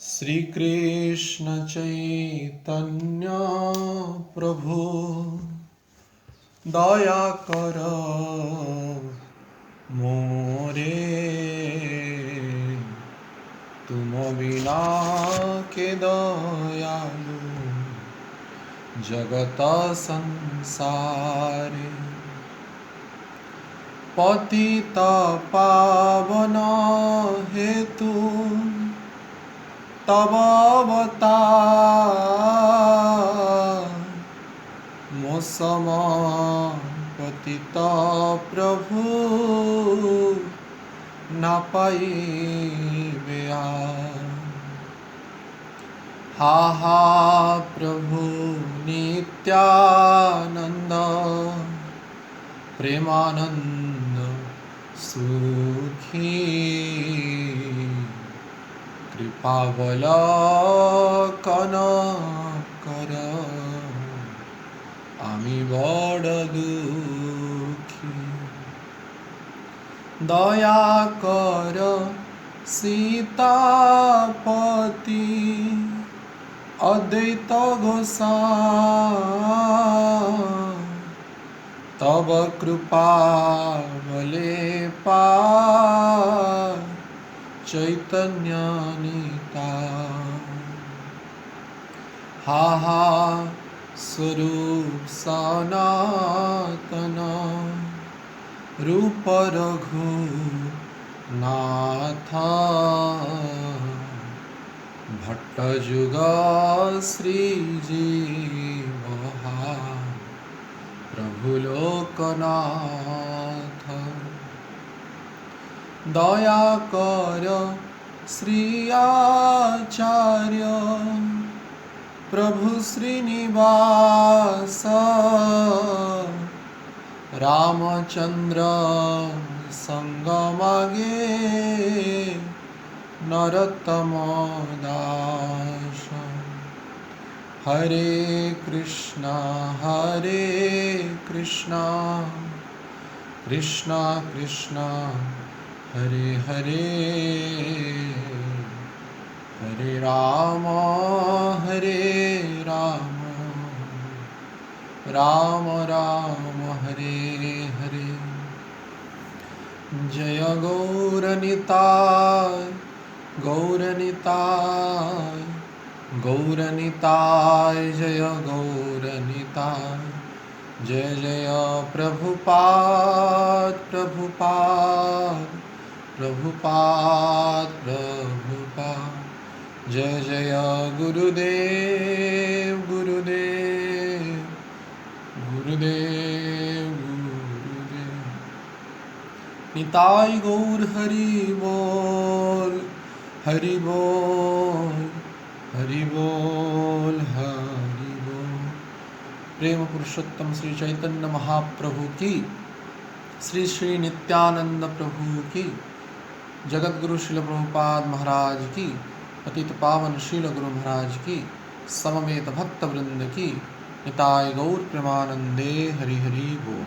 श्री कृष्ण चैतन्य प्रभु दया कर मोरे, तुम बिना के दयालु जगत संसारे। पतित पावन हेतु तब अवतार, मो सम पतित प्रभु न पाइबे आर। हा हा प्रभु नित्यानंद प्रेमानंद सुखी, कृपावलोकन कर आमी बड़ दुखी। दया कर सीतापति अद्वैत गोसाई, तब कृपा बले पार चैतन्य निताय। हा हा स्वरूप सनातन रूप रघुनाथ, भट्ट जुग श्रीजीव प्रभु लोकनाथ। दया कर श्री आचार्य प्रभु श्रीनिवास, रामचंद्र संग मागे नरोत्तम दास। हरे कृष्णा कृष्णा कृष्णा हरे हरे, हरे राम राम राम हरे हरे। जय गौरनिताय गौरनिताय गौरनिताय, जय गौरनिताय। जय जय प्रभुपाद प्रभुपाद प्रभुपाद प्रभुपाद। जय जय गुरुदेव गुरुदेव गुरुदेव गुरुदेव। निताय गौर हरि बोल हरि बोल हरि बोल हरि बोल। प्रेम पुरुषोत्तम श्री चैतन्य महाप्रभु की, श्री श्री नित्यानंद प्रभु की, जगत गुरु श्रील प्रभुपाद महाराज की, पतित पावन श्रील गुरु महाराज की, समवेत भक्त वृंद की, निताय गौर प्रेमानंदे हरि हरि बोल।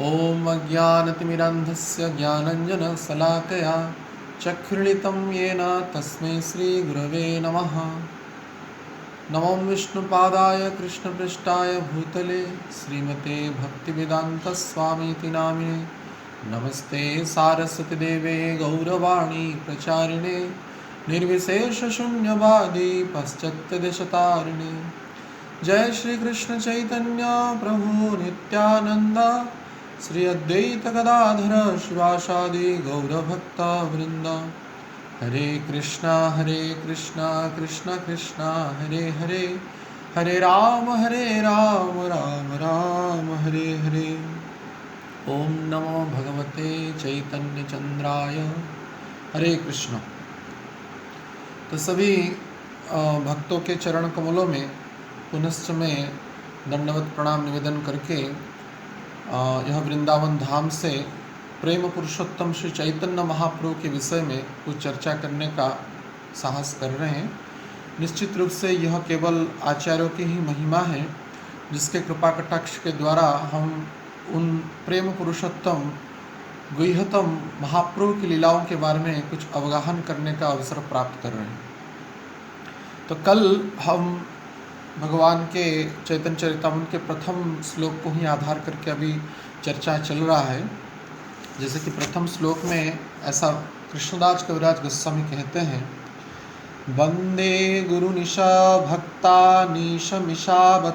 ओम अज्ञानतिमिरान्धस्य ज्ञानञ्जन शलाकया चक्षुर्लितं येन तस्मै श्री गुरवे नमः। नमो विष्णुपादाय कृष्णपृष्ठाय भूतले श्रीमते भक्तिवेदांत स्वामीति नामिने। नमस्ते सारस्वती देवे गौरवाणी प्रचारिणे, निर्विशेष शून्यवादी पाश्चात्यदेशतारिणे। जय श्री कृष्ण चैतन्य प्रभु नित्यानंद, श्री अद्वैत गदाधर शिवासादि गौरभक्त वृंद। हरे कृष्णा कृष्णा कृष्णा हरे हरे, हरे राम राम राम हरे हरे। ओम नमो भगवते चैतन्य चंद्राय। हरे कृष्ण। तो सभी भक्तों के चरण कमलों में पुनश्च मैं दंडवत प्रणाम निवेदन करके यह वृंदावन धाम से प्रेम पुरुषोत्तम श्री चैतन्य महाप्रभु के विषय में कुछ चर्चा करने का साहस कर रहे हैं। निश्चित रूप से यह केवल आचार्यों की ही महिमा है, जिसके कृपा कटाक्ष के द्वारा हम उन प्रेम पुरुषोत्तम गुह्यतम महाप्रभु की लीलाओं के बारे में कुछ अवगाहन करने का अवसर प्राप्त कर रहे हैं। तो कल हम भगवान के चैतन्य चरितामृत के प्रथम श्लोक को ही आधार करके अभी चर्चा चल रहा है। जैसे कि प्रथम श्लोक में ऐसा कृष्णदास कविराज गोस्वामी कहते हैं, वंदे गुरु निशा भक्ता निशमिषावतारकान्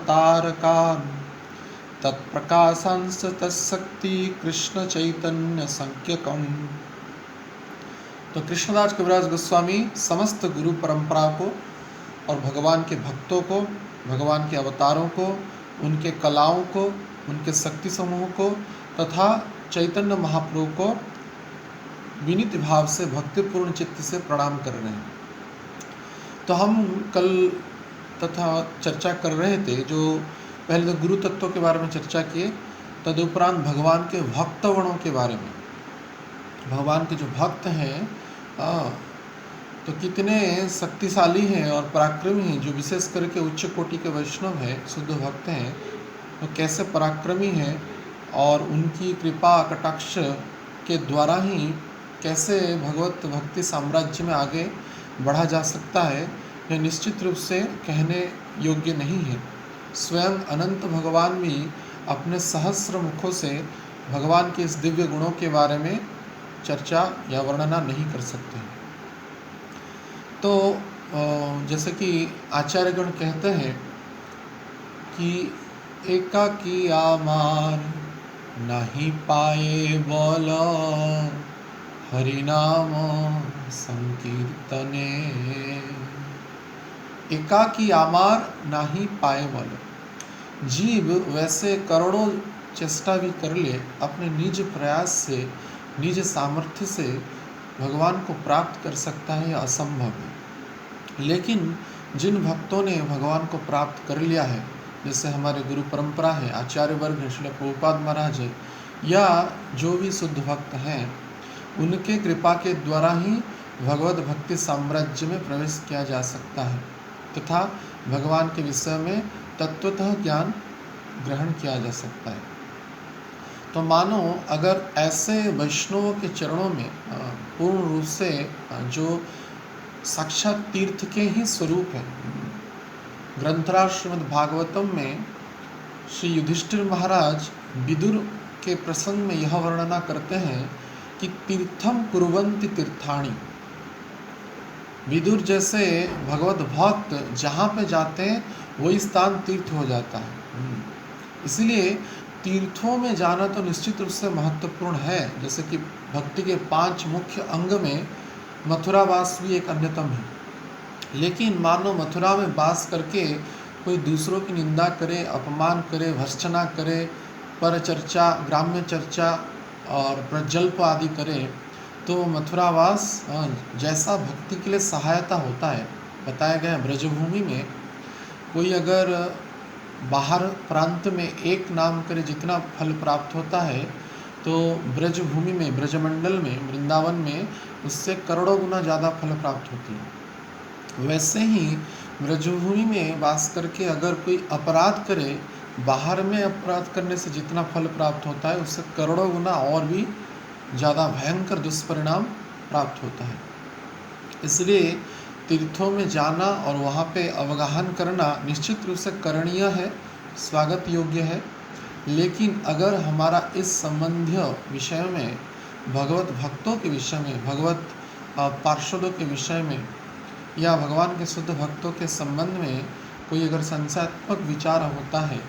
तत्प्रकाशंस तत्शक्ति कृष्ण चैतन्य संज्ञकम्। तो कृष्णदास कविराज गोस्वामी समस्त गुरु परंपरा को और भगवान के भक्तों को, भगवान के अवतारों को, उनके कलाओं को, उनके शक्ति समूह को तथा चैतन्य महाप्रभु को विनीत भाव से भक्तिपूर्ण चित्त से प्रणाम कर रहे हैं। तो हम कल तथा चर्चा कर रहे थे, जो पहले तो गुरु तत्वों के बारे में चर्चा किए, तदुपरांत भगवान के भक्तगणों के बारे में, भगवान के जो भक्त हैं तो कितने शक्तिशाली हैं और पराक्रमी हैं। जो विशेष करके उच्च कोटि के वैष्णव हैं, शुद्ध भक्त हैं, तो कैसे पराक्रमी हैं और उनकी कृपा कटाक्ष के द्वारा ही कैसे भगवत भक्ति साम्राज्य में आगे बढ़ा जा सकता है, यह निश्चित रूप से कहने योग्य नहीं है। स्वयं अनंत भगवान भी अपने सहस्र मुखों से भगवान के इस दिव्य गुणों के बारे में चर्चा या वर्णना नहीं कर सकते। तो जैसे कि आचार्यगण कहते हैं कि एकाकी आमार नहीं पाए बोल हरिनाम संकीर्तने। एकाकी आमार नहीं पाए बोल, जीव वैसे करोड़ों चेष्टा भी कर ले, अपने निज प्रयास से, निज सामर्थ्य से भगवान को प्राप्त कर सकता है, यह असंभव है। लेकिन जिन भक्तों ने भगवान को प्राप्त कर लिया है, जैसे हमारे गुरु परंपरा है, आचार्य वर्ग है, श्रील प्रभुपाद महाराज है, या जो भी शुद्ध भक्त हैं, उनके कृपा के द्वारा ही भगवत भक्ति साम्राज्य में प्रवेश किया जा सकता है तथा भगवान के विषय में तत्वतः ज्ञान ग्रहण किया जा सकता है। तो मानो अगर ऐसे वैष्णवों के चरणों में पूर्ण रूप से जो साक्षात तीर्थ के ही स्वरूप है, ग्रंथराज श्रीमद् भागवतम में श्री युधिष्ठिर महाराज विदुर के प्रसंग में यह वर्णना करते हैं कि तीर्थम कुर्वन्ति तीर्थाणि। विदुर जैसे भगवत भक्त जहाँ पे जाते हैं वही स्थान तीर्थ हो जाता है। इसलिए तीर्थों में जाना तो निश्चित रूप से महत्वपूर्ण है। जैसे कि भक्ति के 5 मुख्य अंग में मथुरावास भी एक अन्यतम है। लेकिन मानो मथुरा में वास करके कोई दूसरों की निंदा करे, अपमान करे, भर्त्सना करे, पर चर्चा, ग्राम्य चर्चा और प्रजल्प आदि करे, तो मथुरावास जैसा भक्ति के लिए सहायता होता है। बताया गया ब्रजभूमि में कोई अगर बाहर प्रांत में एक नाम करे जितना फल प्राप्त होता है, तो ब्रजभूमि में, ब्रजमंडल में, वृंदावन में उससे करोड़ों गुना ज़्यादा फल प्राप्त होती है। वैसे ही ब्रजभूमि में वास करके अगर कोई अपराध करे, बाहर में अपराध करने से जितना फल प्राप्त होता है उससे करोड़ों गुना और भी ज़्यादा भयंकर दुष्परिणाम प्राप्त होता है। इसलिए तीर्थों में जाना और वहाँ पे अवगाहन करना निश्चित रूप से करणीय है, स्वागत योग्य है। लेकिन अगर हमारा इस संबंधी विषय में, भगवत भक्तों के विषय में, भगवत पार्षदों के विषय में या भगवान के शुद्ध भक्तों के संबंध में कोई अगर संशयात्मक विचार होता है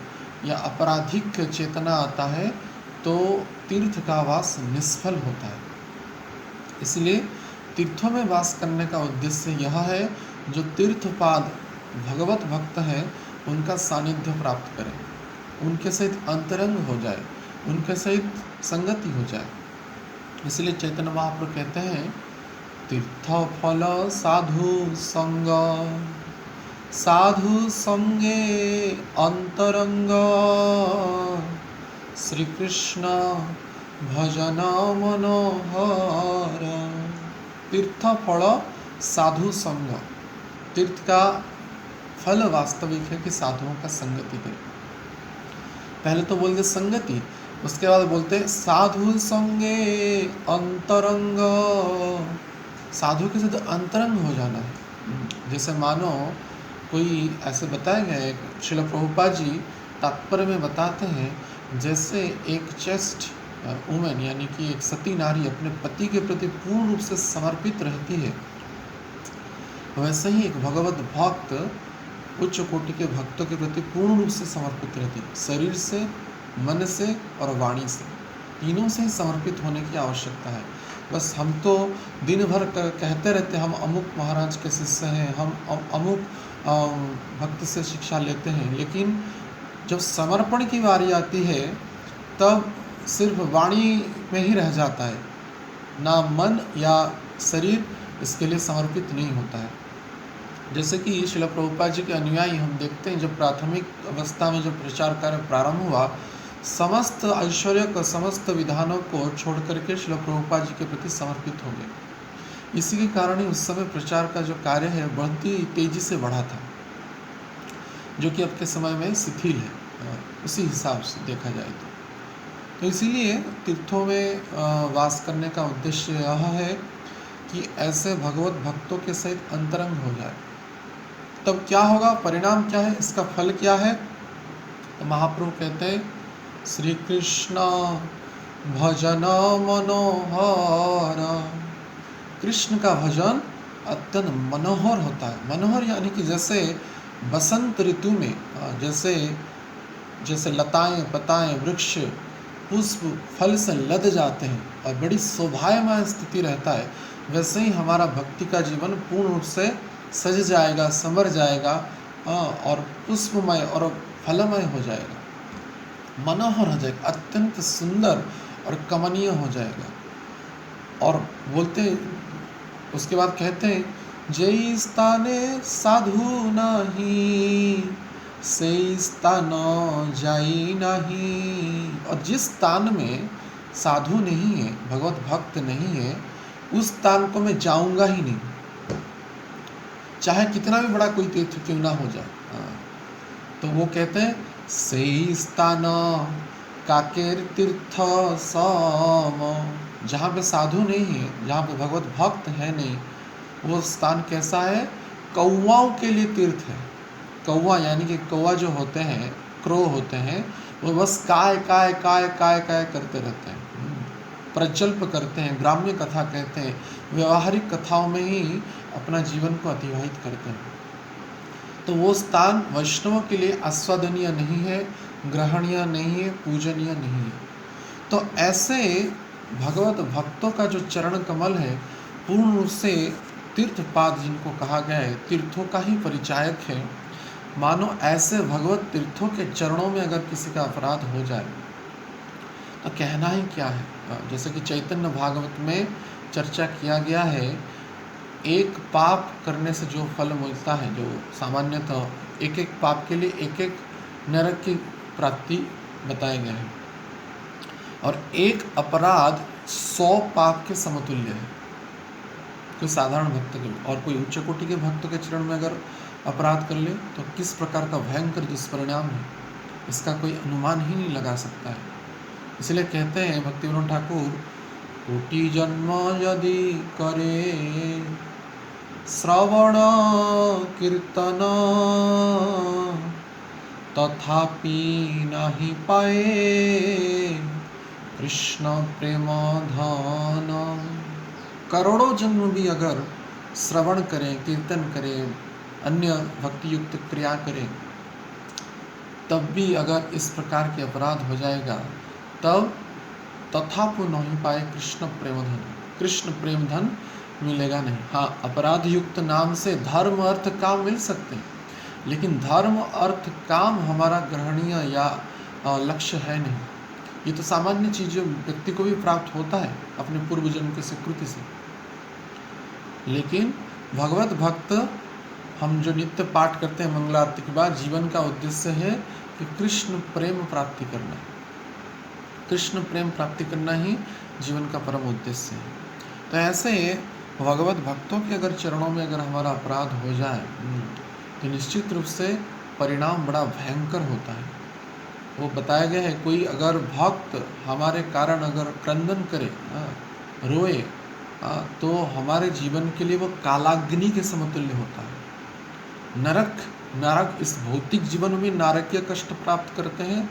या आपराधिक चेतना आता है, तो तीर्थ का वास निष्फल होता है। इसलिए तीर्थों में वास करने का उद्देश्य यह है, जो तीर्थपाद भगवत भक्त हैं उनका सानिध्य प्राप्त करें, उनके सहित अंतरंग हो जाए, उनके सहित संगति हो जाए। इसलिए चैतन्य महाप्रभु कहते हैं, तीर्थ फल साधु संग, साधु संगे अंतरंग, श्री कृष्ण भजन मनोहर। तीर्थ फल साधु संग, तीर्थ का फल वास्तविक है कि साधुओं का संगति करें। पहले तो बोलते संगति, उसके बाद बोलते हैं साधु संगे अंतरंग, साधु के साथ अंतरंग हो जाना है। जैसे मानो कोई ऐसे बताया गया है, श्रील प्रभुपाद जी तात्पर्य में बताते हैं, जैसे एक चेस्ट वुमेन यानी कि एक सती नारी अपने पति के प्रति पूर्ण रूप से समर्पित रहती है, वैसे ही एक भगवत भक्त उच्च कोटि के भक्तों के प्रति पूर्ण रूप से समर्पित रहती है। शरीर से, मन से और वाणी से, तीनों से ही समर्पित होने की आवश्यकता है। बस हम तो दिन भर कहते रहते हैं हम अमुक महाराज के शिष्य हैं, हम अमुक भक्त से शिक्षा लेते हैं, लेकिन जब समर्पण की बारी आती है तब सिर्फ वाणी में ही रह जाता है, ना मन या शरीर इसके लिए समर्पित नहीं होता है। जैसे कि श्रील प्रभुपाद जी के अनुयायी हम देखते हैं, जब प्राथमिक अवस्था में जब प्रचार कार्य प्रारंभ हुआ, समस्त ऐश्वर्य को, समस्त विधानों को छोड़ करके श्रील प्रभुपाद जी के प्रति समर्पित हो गए। इसी के कारण ही उस समय प्रचार का जो कार्य है बहुत ही तेजी से बढ़ा था, जो कि अब के समय में शिथिल है उसी हिसाब से देखा जाए तो इसीलिए तीर्थों में वास करने का उद्देश्य यह है कि ऐसे भगवत भक्तों के सहित अंतरंग हो जाए। तब क्या होगा, परिणाम क्या है, इसका फल क्या है? तो महाप्रभु कहते हैं श्री कृष्ण भजन मनोहर, कृष्ण का भजन अत्यंत मनोहर होता है। मनोहर यानी कि जैसे बसंत ऋतु में जैसे लताएं, पताएं, वृक्ष, पुष्प, फल से लद जाते हैं और बड़ी शोभायमान स्थिति रहता है, वैसे ही हमारा भक्ति का जीवन पूर्ण रूप से सज जाएगा, संवर जाएगा और पुष्पमय और फलमय हो जाएगा, मनोहर हो जाएगा, अत्यंत सुंदर और कमनीय हो जाएगा। और बोलते उसके बाद कहते हैं जय स्थाने साधु नहीं से स्थान जाई नहीं, और जिस स्थान में साधु नहीं है, भगवत भक्त नहीं है, उस स्थान को मैं जाऊंगा ही नहीं, चाहे कितना भी बड़ा कोई तीर्थ क्यों ना हो जाए। तो वो कहते हैं से स्थान काकेर तीर्थ सम, जहाँ पे साधु नहीं है, जहाँ पे भगवत भक्त है नहीं, वो स्थान कैसा है, कौवाओं के लिए तीर्थ है। कौवा यानी कि कौवा जो होते हैं, क्रो होते हैं, वो बस काय काय काय काय काय करते रहते हैं, प्रजल्प करते हैं, ग्राम्य कथा कहते हैं, व्यवहारिक कथाओं में ही अपना जीवन को अतिवाहित करते हैं। तो वो स्थान वैष्णवों के लिए आस्वादनीय नहीं है, ग्रहणीय नहीं है, पूजनीय नहीं है। तो ऐसे भगवत भक्तों का जो चरण कमल है पूर्ण रूप से तीर्थपाद जिनको कहा गया है, तीर्थों का ही परिचायक है। मानो ऐसे भगवत तीर्थों के चरणों में अगर किसी का अपराध हो जाए तो कहना ही क्या है। जैसे कि चैतन्य भागवत में चर्चा किया गया है, एक पाप करने से जो फल मिलता है, जो सामान्यतः एक एक पाप के लिए एक एक नरक की प्राप्ति बताया गया है, और एक अपराध 100 पाप के समतुल्य है कोई साधारण भक्त के लिए। और कोई उच्च कोटि के भक्त के चरण में अगर अपराध कर ले तो किस प्रकार का भयंकर दुष्परिणाम है, इसका कोई अनुमान ही नहीं लगा सकता है। इसलिए कहते हैं भक्तिविनोद ठाकुर, कोटि जन्म यदि करे श्रवण कीर्तन, तथापि नहीं पाए कृष्ण प्रेम धन। करोड़ों जन्म भी अगर श्रवण करें, कीर्तन करें, अन्य भक्ति युक्त क्रिया करें, तब भी अगर इस प्रकार के अपराध हो जाएगा, तब तथापि नहीं पाए कृष्ण प्रेम धन, कृष्ण प्रेम धन मिलेगा नहीं। हाँ, अपराध युक्त नाम से धर्म अर्थ काम मिल सकते हैं, लेकिन धर्म अर्थ काम हमारा ग्रहणीय या लक्ष्य है नहीं। ये तो सामान्य चीज़ें व्यक्ति को भी प्राप्त होता है अपने पूर्व जन्म की स्वीकृति से, लेकिन भगवत भक्त हम जो नित्य पाठ करते हैं मंगला आरती के बाद, जीवन का उद्देश्य है कि कृष्ण प्रेम प्राप्ति करना, कृष्ण प्रेम प्राप्ति करना ही जीवन का परम उद्देश्य है। तो ऐसे भगवत भक्तों के अगर चरणों में अगर हमारा अपराध हो जाए तो निश्चित रूप से परिणाम बड़ा भयंकर होता है। वो बताया गया है, कोई अगर भक्त हमारे कारण अगर क्रंदन करे, रोए, तो हमारे जीवन के लिए वो कालाग्नि के समतुल्य होता है। नरक इस भौतिक जीवन में नारकीय कष्ट प्राप्त करते हैं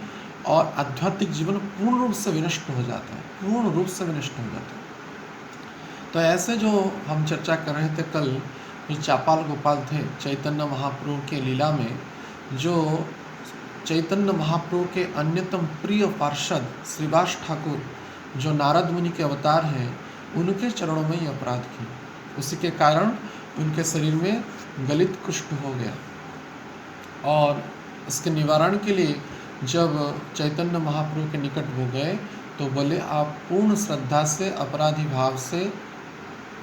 और आध्यात्मिक जीवन पूर्ण रूप से विनष्ट हो जाता है, पूर्ण रूप से विनष्ट हो जाता है। तो ऐसे जो हम चर्चा कर रहे थे कल, जो चापाल गोपाल थे चैतन्य महाप्रभु के लीला में, जो चैतन्य महाप्रभु के अन्यतम प्रिय पार्षद श्रीवास ठाकुर जो नारद मुनि के अवतार हैं, उनके चरणों में ये अपराध किए। उसी के कारण उनके शरीर में गलित कुष्ठ हो गया और इसके निवारण के लिए जब चैतन्य महाप्रभु के निकट हो गए तो बोले, आप पूर्ण श्रद्धा से अपराधी भाव से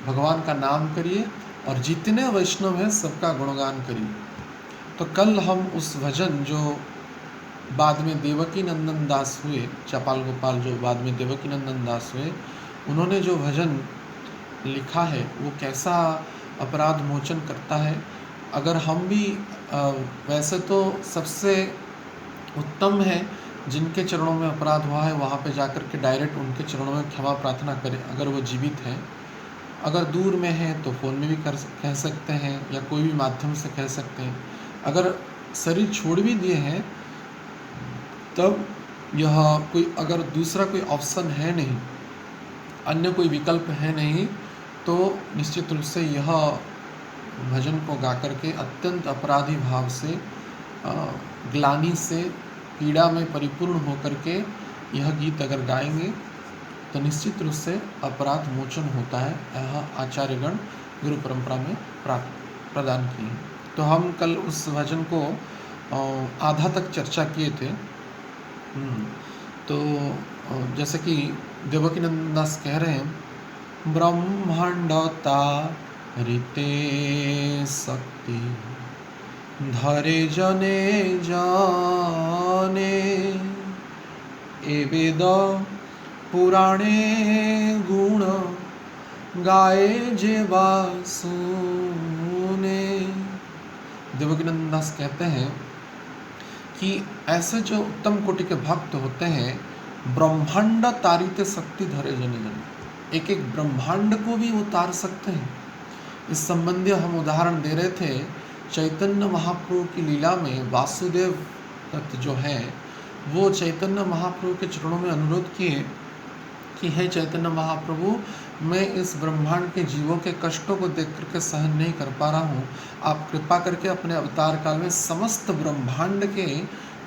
भगवान का नाम करिए और जितने वैष्णव हैं सबका गुणगान करिए। तो कल हम उस भजन जो बाद में देवकी नंदन दास हुए, चपाल गोपाल जो बाद में देवकी नंदन दास हुए, उन्होंने जो भजन लिखा है वो कैसा अपराध मोचन करता है। अगर हम भी वैसे तो सबसे उत्तम है जिनके चरणों में अपराध हुआ है वहाँ पे जाकर के डायरेक्ट उनके चरणों में क्षमा प्रार्थना करें अगर वो जीवित हैं। अगर दूर में है तो फ़ोन में भी कह सकते हैं या कोई भी माध्यम से कह सकते हैं। अगर शरीर छोड़ भी दिए हैं तब यह कोई अगर दूसरा कोई ऑप्शन है नहीं, अन्य कोई विकल्प है नहीं, तो निश्चित रूप से यह भजन को गा करके अत्यंत अपराधी भाव से, ग्लानि से, पीड़ा में परिपूर्ण होकर के यह गीत अगर गाएंगे तो निश्चित रूप से अपराध मोचन होता है। यह आचार्यगण गुरु परंपरा में प्रदान किए हैं। तो हम कल उस भजन को आधा तक चर्चा किए थे। तो जैसे कि देवकी नंदन दास कह रहे हैं, ब्रह्मांडता रीते शक्ति धरे जने जाने, ए वेद पुराणे गुण गाए जे सुने। देवकी नंदन दास कहते हैं कि ऐसे जो उत्तम कोटि के भक्त होते हैं, ब्रह्मांड तारिते शक्ति धरे जने जने, एक एक ब्रह्मांड को भी उतार सकते हैं। इस संबंधी हम उदाहरण दे रहे थे, चैतन्य महाप्रभु की लीला में वासुदेव दत्त जो है वो चैतन्य महाप्रभु के चरणों में अनुरोध किए कि हे चैतन्य महाप्रभु, मैं इस ब्रह्मांड के जीवों के कष्टों को देख करके सहन नहीं कर पा रहा हूँ, आप कृपा करके अपने अवतार काल में समस्त ब्रह्मांड के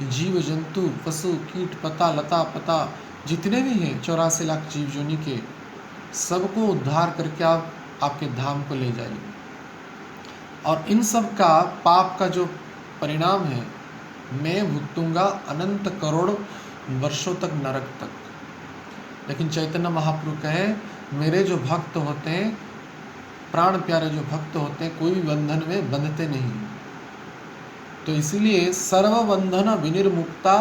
जीव जंतु पशु कीट पता लता पता जितने भी हैं 84 लाख जीव जोनि के, सबको उद्धार करके आप आपके धाम को ले जाइए। और इन सब का पाप का जो परिणाम है मैं भुगतूंगा अनंत करोड़ वर्षों तक नरक तक। लेकिन चैतन्य महाप्रभु कहे, मेरे जो भक्त होते हैं, प्राण प्यारे जो भक्त होते हैं, कोई भी बंधन में बंधते नहीं। तो इसीलिए सर्व बंधन विनिर्मुक्ता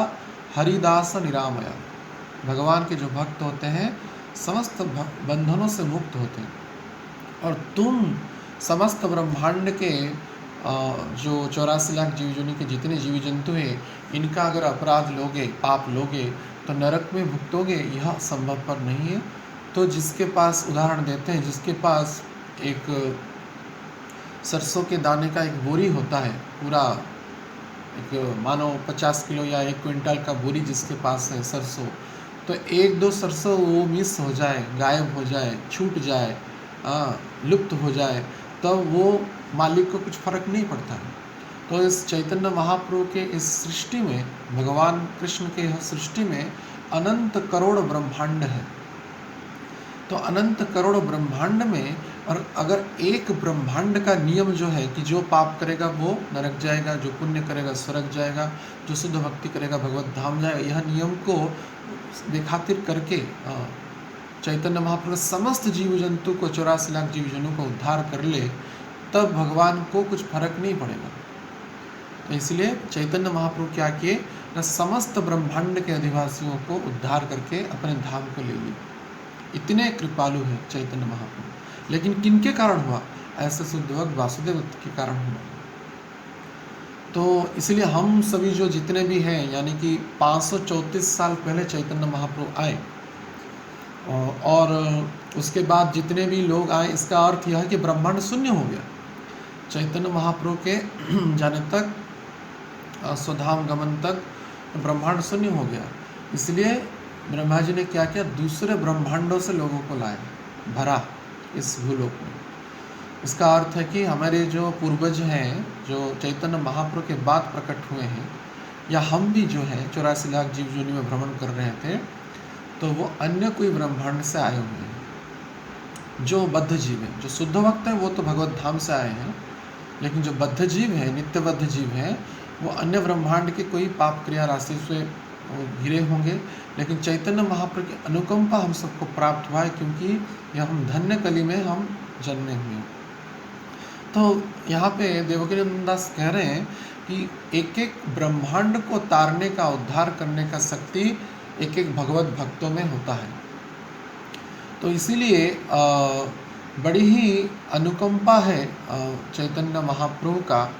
हरिदास निरामया, भगवान के जो भक्त होते हैं समस्त बंधनों से मुक्त होते हैं। और तुम समस्त ब्रह्मांड के जो 84 लाख जीव जोनि के जितने जीव जंतु हैं, इनका अगर अपराध लोगे, पाप लोगे तो नरक में भुगतोगे, यह संभवपर नहीं है। तो जिसके पास, उदाहरण देते हैं, जिसके पास एक सरसों के दाने का एक बोरी होता है, पूरा एक मानो 50 किलो या 1 क्विंटल का बोरी जिसके पास है सरसों, तो 1-2 सरसों वो मिस हो जाए, गायब हो जाए, छूट जाए, लुप्त हो जाए, तब वो मालिक को कुछ फर्क नहीं पड़ता है। तो इस चैतन्य महाप्रभु के इस सृष्टि में, भगवान कृष्ण के सृष्टि में अनंत करोड़ ब्रह्मांड है। तो अनंत करोड़ ब्रह्मांड में, और अगर एक ब्रह्मांड का नियम जो है कि जो पाप करेगा वो नरक जाएगा, जो पुण्य करेगा स्वर्ग जाएगा, जो शुद्ध भक्ति करेगा भगवत धाम जाएगा, यह नियम को बेखातिर करके चैतन्य महाप्रभु समस्त जीव जंतु को 84 लाख जीव जंतु को उद्धार कर ले, तब भगवान को कुछ फर्क नहीं पड़ेगा। तो इसलिए चैतन्य महाप्रभु क्या किए न, समस्त ब्रह्मांड के अधिवासियों को उद्धार करके अपने धाम को ले लिए। इतने कृपालु है चैतन्य महाप्रभु। लेकिन किनके कारण हुआ? ऐसे शुद्ध भक्त वासुदेव के कारण हुआ। तो इसलिए हम सभी जो जितने भी हैं, यानी कि 534 साल पहले चैतन्य महाप्रभु आए, और उसके बाद जितने भी लोग आए, इसका अर्थ यह है कि ब्रह्मांड शून्य हो गया। चैतन्य महाप्रभु के जाने तक, स्वधाम गमन तक ब्रह्मांड शून्य हो गया। इसलिए ब्रह्मा जी ने क्या किया, दूसरे ब्रह्मांडों से लोगों को लाए, भरा इस भूलोक में। इसका अर्थ है कि हमारे जो पूर्वज हैं, जो चैतन्य महाप्रभु के बाद प्रकट हुए हैं, या हम भी जो हैं 84 लाख जीव योनि में भ्रमण कर रहे थे, तो वो अन्य कोई ब्रह्मांड से आए हुए हैं। जो बद्ध जीव हैं, जो शुद्ध भक्त हैं, वो तो भगवत धाम से आए हैं, लेकिन जो बद्ध जीव हैं, नित्यबद्ध जीव हैं, वो अन्य ब्रह्मांड के कोई पाप क्रिया राशि से घिरे होंगे। लेकिन चैतन्य महाप्रभु की अनुकंपा हम सबको प्राप्त हुआ है, क्योंकि यह हम धन्य कली में हम जन्मे हुए। तो यहाँ पे देवकीनंदन दास कह रहे हैं कि एक एक ब्रह्मांड को तारने का, उद्धार करने का शक्ति एक एक भगवत भक्तों में होता है। तो इसीलिए बड़ी ही अनुकंपा है चैतन्य महाप्रभु का,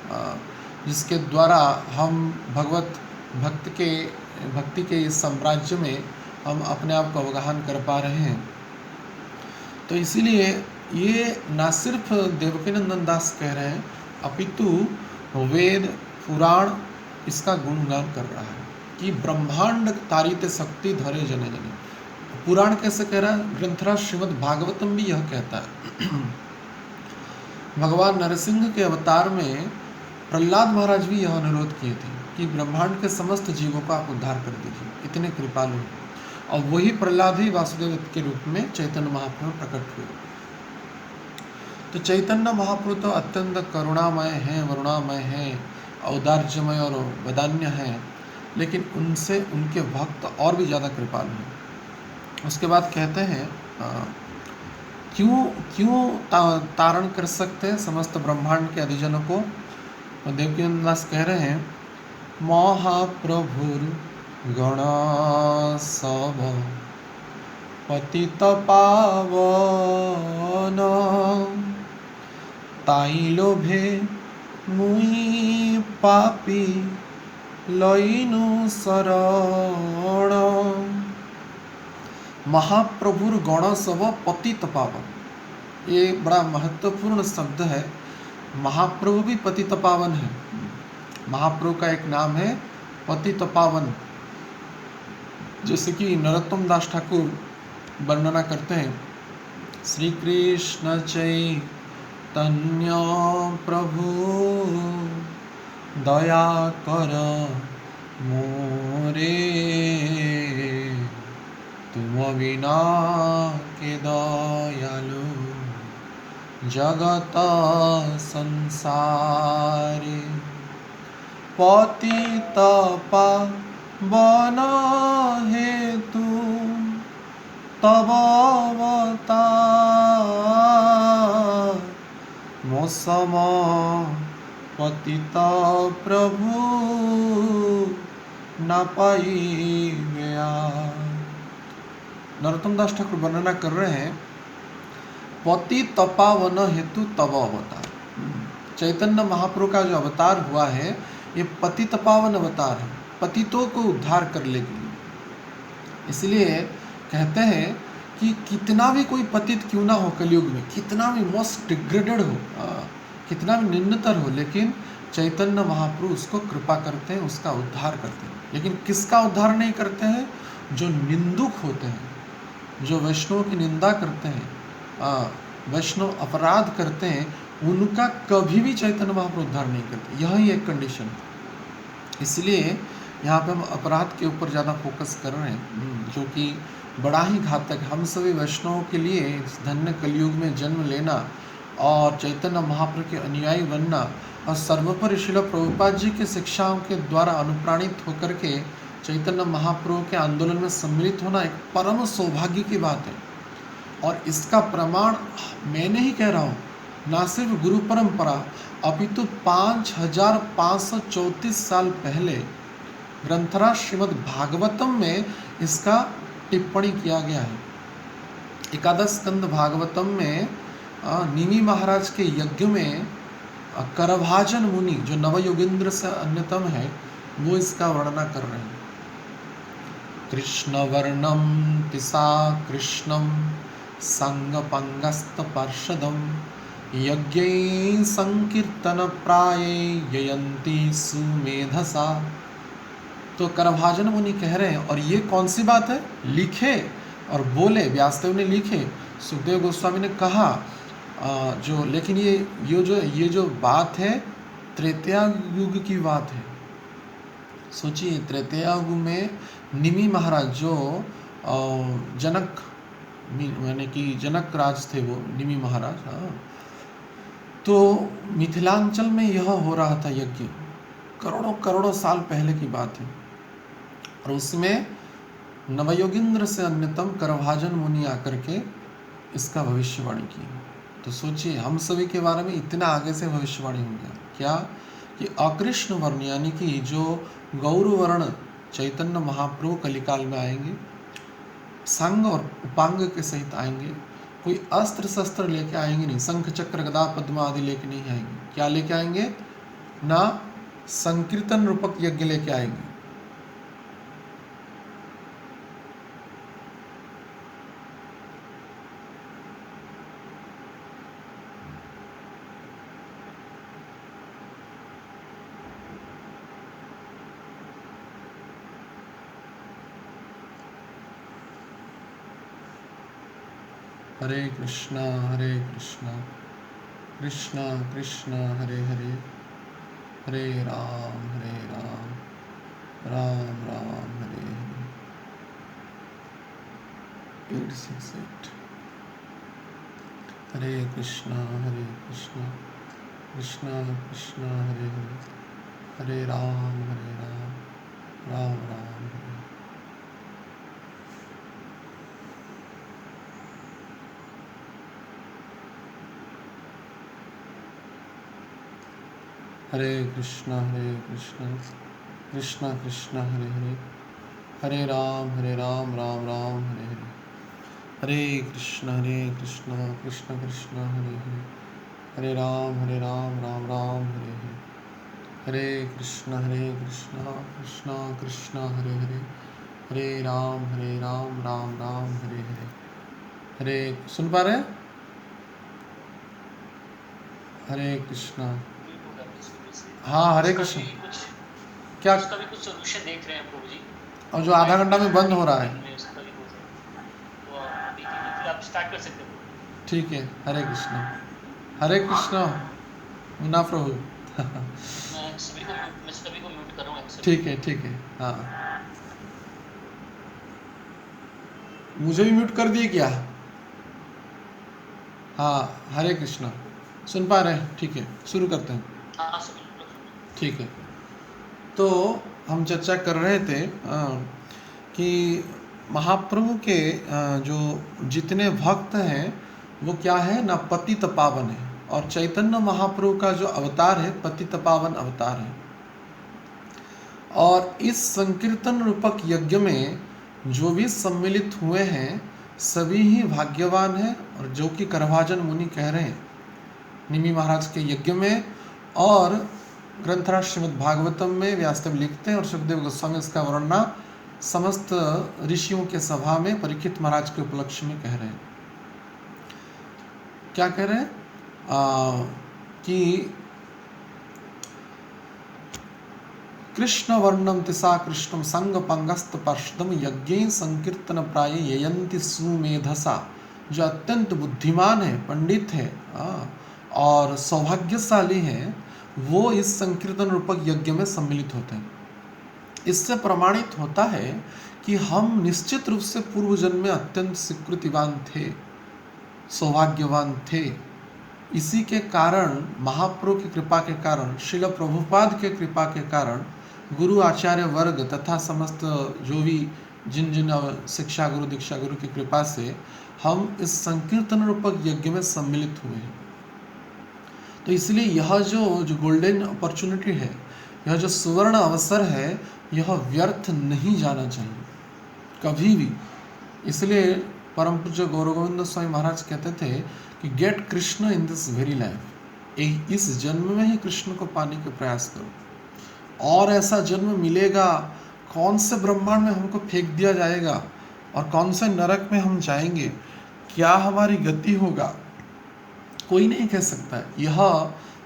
जिसके द्वारा हम भगवत भक्ति के इस साम्राज्य में हम अपने आप को अवगाहन कर पा रहे हैं। तो इसीलिए ये ना सिर्फ देवकीनंदन दास कह रहे हैं, अपितु वेद पुराण इसका गुणगान कर रहा है कि ब्रह्मांड तारित शक्ति धरे जने जने। पुराण कैसे कह रहा है? ग्रंथराज श्रीमद् भागवतम भी यह कहता है। भगवान नरसिंह के अवतार में प्रहलाद महाराज भी यह अनुरोध किए थे कि ब्रह्मांड के समस्त जीवों का आप उद्धार कर दीजिए, इतने कृपालु हैं। और वही प्रहलाद ही वासुदेव के रूप में चैतन्य महाप्रभु प्रकट हुए। तो चैतन्य महाप्रभु तो अत्यंत करुणामय हैं, वरुणामय हैं, औदार्यमय और वदान्य हैं, लेकिन उनसे उनके भक्त और भी ज़्यादा कृपालु हैं। उसके बाद कहते हैं क्यों तारण कर सकते हैं समस्त ब्रह्मांड के अधिजनों को। तो देवकीनंदन दास कह रहे हैं, महाप्रभुर गण सब पतित पावन, ताई लोभे मुई पापी लईनु शरण। महाप्रभुर गण सब पतित पावन, ये बड़ा महत्वपूर्ण शब्द है। महाप्रभु भी पतित पावन है। महाप्रभु का एक नाम है पतित पावन। जैसे कि नरोत्तम दास ठाकुर वर्णना करते हैं, श्री कृष्ण चैतन्य प्रभु दया कर मोरे, तुम बिना के दयालु जगत संसारे। पतित पावन हेतु तब अवतार, मोसम पतित प्रभु न पाई गया। नरोत्तम दास ठाकुर वर्णना कर रहे हैं, पति तपावन हेतु तब अवतार। चैतन्य महाप्रभु का जो अवतार हुआ है, ये पति तपावन अवतार है, पतितों को उद्धार करने के लिए। इसलिए कहते हैं कि कितना भी कोई पतित क्यों ना हो कलयुग में, कितना भी मोस्ट डिग्रेडेड हो, कितना भी निम्नतर हो, लेकिन चैतन्य महाप्रभु उसको कृपा करते हैं, उसका उद्धार करते हैं। लेकिन किसका उद्धार नहीं करते हैं? जो निंदुक होते हैं, जो वैष्णव की निंदा करते हैं, वैष्णव अपराध करते हैं, उनका कभी भी चैतन्य महाप्रभु उद्धार नहीं करते। यही एक कंडीशन है। इसलिए यहाँ पे हम अपराध के ऊपर ज़्यादा फोकस कर रहे हैं, जो कि बड़ा ही घातक। हम सभी वैष्णवों के लिए इस धन्य कलयुग में जन्म लेना और चैतन्य महाप्रभु के अनुयायी बनना और सर्वोपरि श्रील प्रभुपाद जी की शिक्षाओं के द्वारा अनुप्राणित होकर के चैतन्य महाप्रभु के आंदोलन में सम्मिलित होना एक परम सौभाग्य की बात है। और इसका प्रमाण मैं नहीं कह रहा हूँ, ना सिर्फ गुरु परंपरा, अपितु 5534 साल पहले ग्रंथराज श्रीमद् भागवतम में इसका टिप्पणी किया गया है। एकादश स्कंद भागवतम में निमि महाराज के यज्ञ में करभाजन मुनि जो नवयोगेंद्र से अन्यतम है वो इसका वर्णना कर रहे हैं। कृष्ण वर्णम तिसा कृष्णम संगपंगस्त पार्षदम यज्ञ संकीर्तन प्राये ययंती सुमेधसा। तो करभाजन मुनि कह रहे हैं, और ये कौन सी बात है? लिखे और बोले, व्यासदेव ने लिखे, सुखदेव गोस्वामी ने कहा, जो लेकिन ये जो बात है त्रेतया युग की बात है। सोचिए, त्रेतया युग में निमि महाराज जो जनक यानी कि जनक राज थे, वो निमि महाराज, हाँ, तो मिथिलांचल में यह हो रहा था यज्ञ, करोड़ों करोड़ों साल पहले की बात है। और उसमें नवयोगेंद्र से अन्यतम करभाजन मुनि आकर के इसका भविष्यवाणी की। तो सोचिए, हम सभी के बारे में इतना आगे से भविष्यवाणी हो गया क्या कि अकृष्ण वर्ण यानी कि जो गौर वर्ण चैतन्य महाप्रभु कलिकाल में आएंगे, संग और उपांग के सहित आएंगे। कोई अस्त्र शस्त्र लेके आएंगे नहीं, शंख चक्र गदा पद्म आदि लेके नहीं आएंगे। क्या लेके आएंगे? ना संकीर्तन रूपक यज्ञ लेके आएंगे। हरे कृष्णा कृष्णा कृष्णा हरे हरे, हरे राम राम राम हरे हरे। 868 हरे कृष्णा कृष्णा कृष्णा हरे हरे, हरे राम राम राम हरे। हरे कृष्णा कृष्णा कृष्णा हरे हरे, हरे राम राम राम हरे हरे। हरे कृष्णा कृष्णा कृष्णा हरे हरे, हरे राम राम राम हरे हरे। हरे कृष्णा कृष्णा कृष्णा हरे हरे, हरे राम राम राम हरे हरे। हरे, सुन पा रहे हैं? हरे कृष्णा। हाँ, हरे कृष्ण। क्या उसका भी कुछ सॉल्यूशन देख रहे हैं प्रभु जी, और जो आधा घंटा में बंद हो रहा है, तो आप स्टार्ट कर सकते हो। ठीक है। हरे कृष्णा मुन्ना प्रभु। मैं सभी को म्यूट कर रहा हूँ। ठीक है, हाँ, मुझे भी म्यूट कर दिए क्या? हाँ, हरे कृष्णा, सुन पा रहे हैं? ठीक है, शुरू करते हैं। हाँ, ठीक है। तो हम चर्चा कर रहे थे कि महाप्रभु के जो जितने भक्त हैं वो क्या है ना, पतित पावन है। और चैतन्य महाप्रभु का जो अवतार है पतित पावन अवतार है। और इस संकीर्तन रूपक यज्ञ में जो भी सम्मिलित हुए हैं सभी ही भाग्यवान हैं, और जो कि करभाजन मुनि कह रहे हैं निमि महाराज के यज्ञ में। और ग्रंथराज श्रीमद् भागवतम में व्यासदेव लिखते हैं और सुखदेव गोस्वामी इसका वर्णना समस्त ऋषियों के सभा में परीक्षित महाराज के उपलक्ष्य में कह रहे हैं। क्या कह रहे हैं? कि कृष्ण वर्णम तिसा कृष्णम संग पंगस्त पार्षदम यज्ञ संकीर्तन प्राय ययंति सुमेधसा। जो अत्यंत बुद्धिमान है, पंडित है और सौभाग्यशाली है, वो इस संकीर्तन रूपक यज्ञ में सम्मिलित होते हैं। इससे प्रमाणित होता है कि हम निश्चित रूप से पूर्व जन्म में अत्यंत स्वीकृतिवान थे, सौभाग्यवान थे। इसी के कारण, महाप्रभु की कृपा के कारण, श्रील प्रभुपाद के कृपा के कारण, गुरु आचार्य वर्ग तथा समस्त जो भी जिन जिन शिक्षा गुरु दीक्षा गुरु की कृपा से हम इस संकीर्तन रूपक यज्ञ में सम्मिलित हुए हैं। तो इसलिए यह जो गोल्डन अपॉर्चुनिटी है, यह जो सुवर्ण अवसर है, यह व्यर्थ नहीं जाना चाहिए कभी भी। इसलिए परम पूज्य गौर गोविंद स्वामी महाराज कहते थे कि get Krishna in this very life. इस जन्म में ही कृष्ण को पाने के प्रयास करो। और ऐसा जन्म मिलेगा, कौन से ब्रह्मांड में हमको फेंक दिया जाएगा और कौन से नरक में हम जाएंगे, क्या हमारी गति होगा, कोई नहीं कह सकता है। यह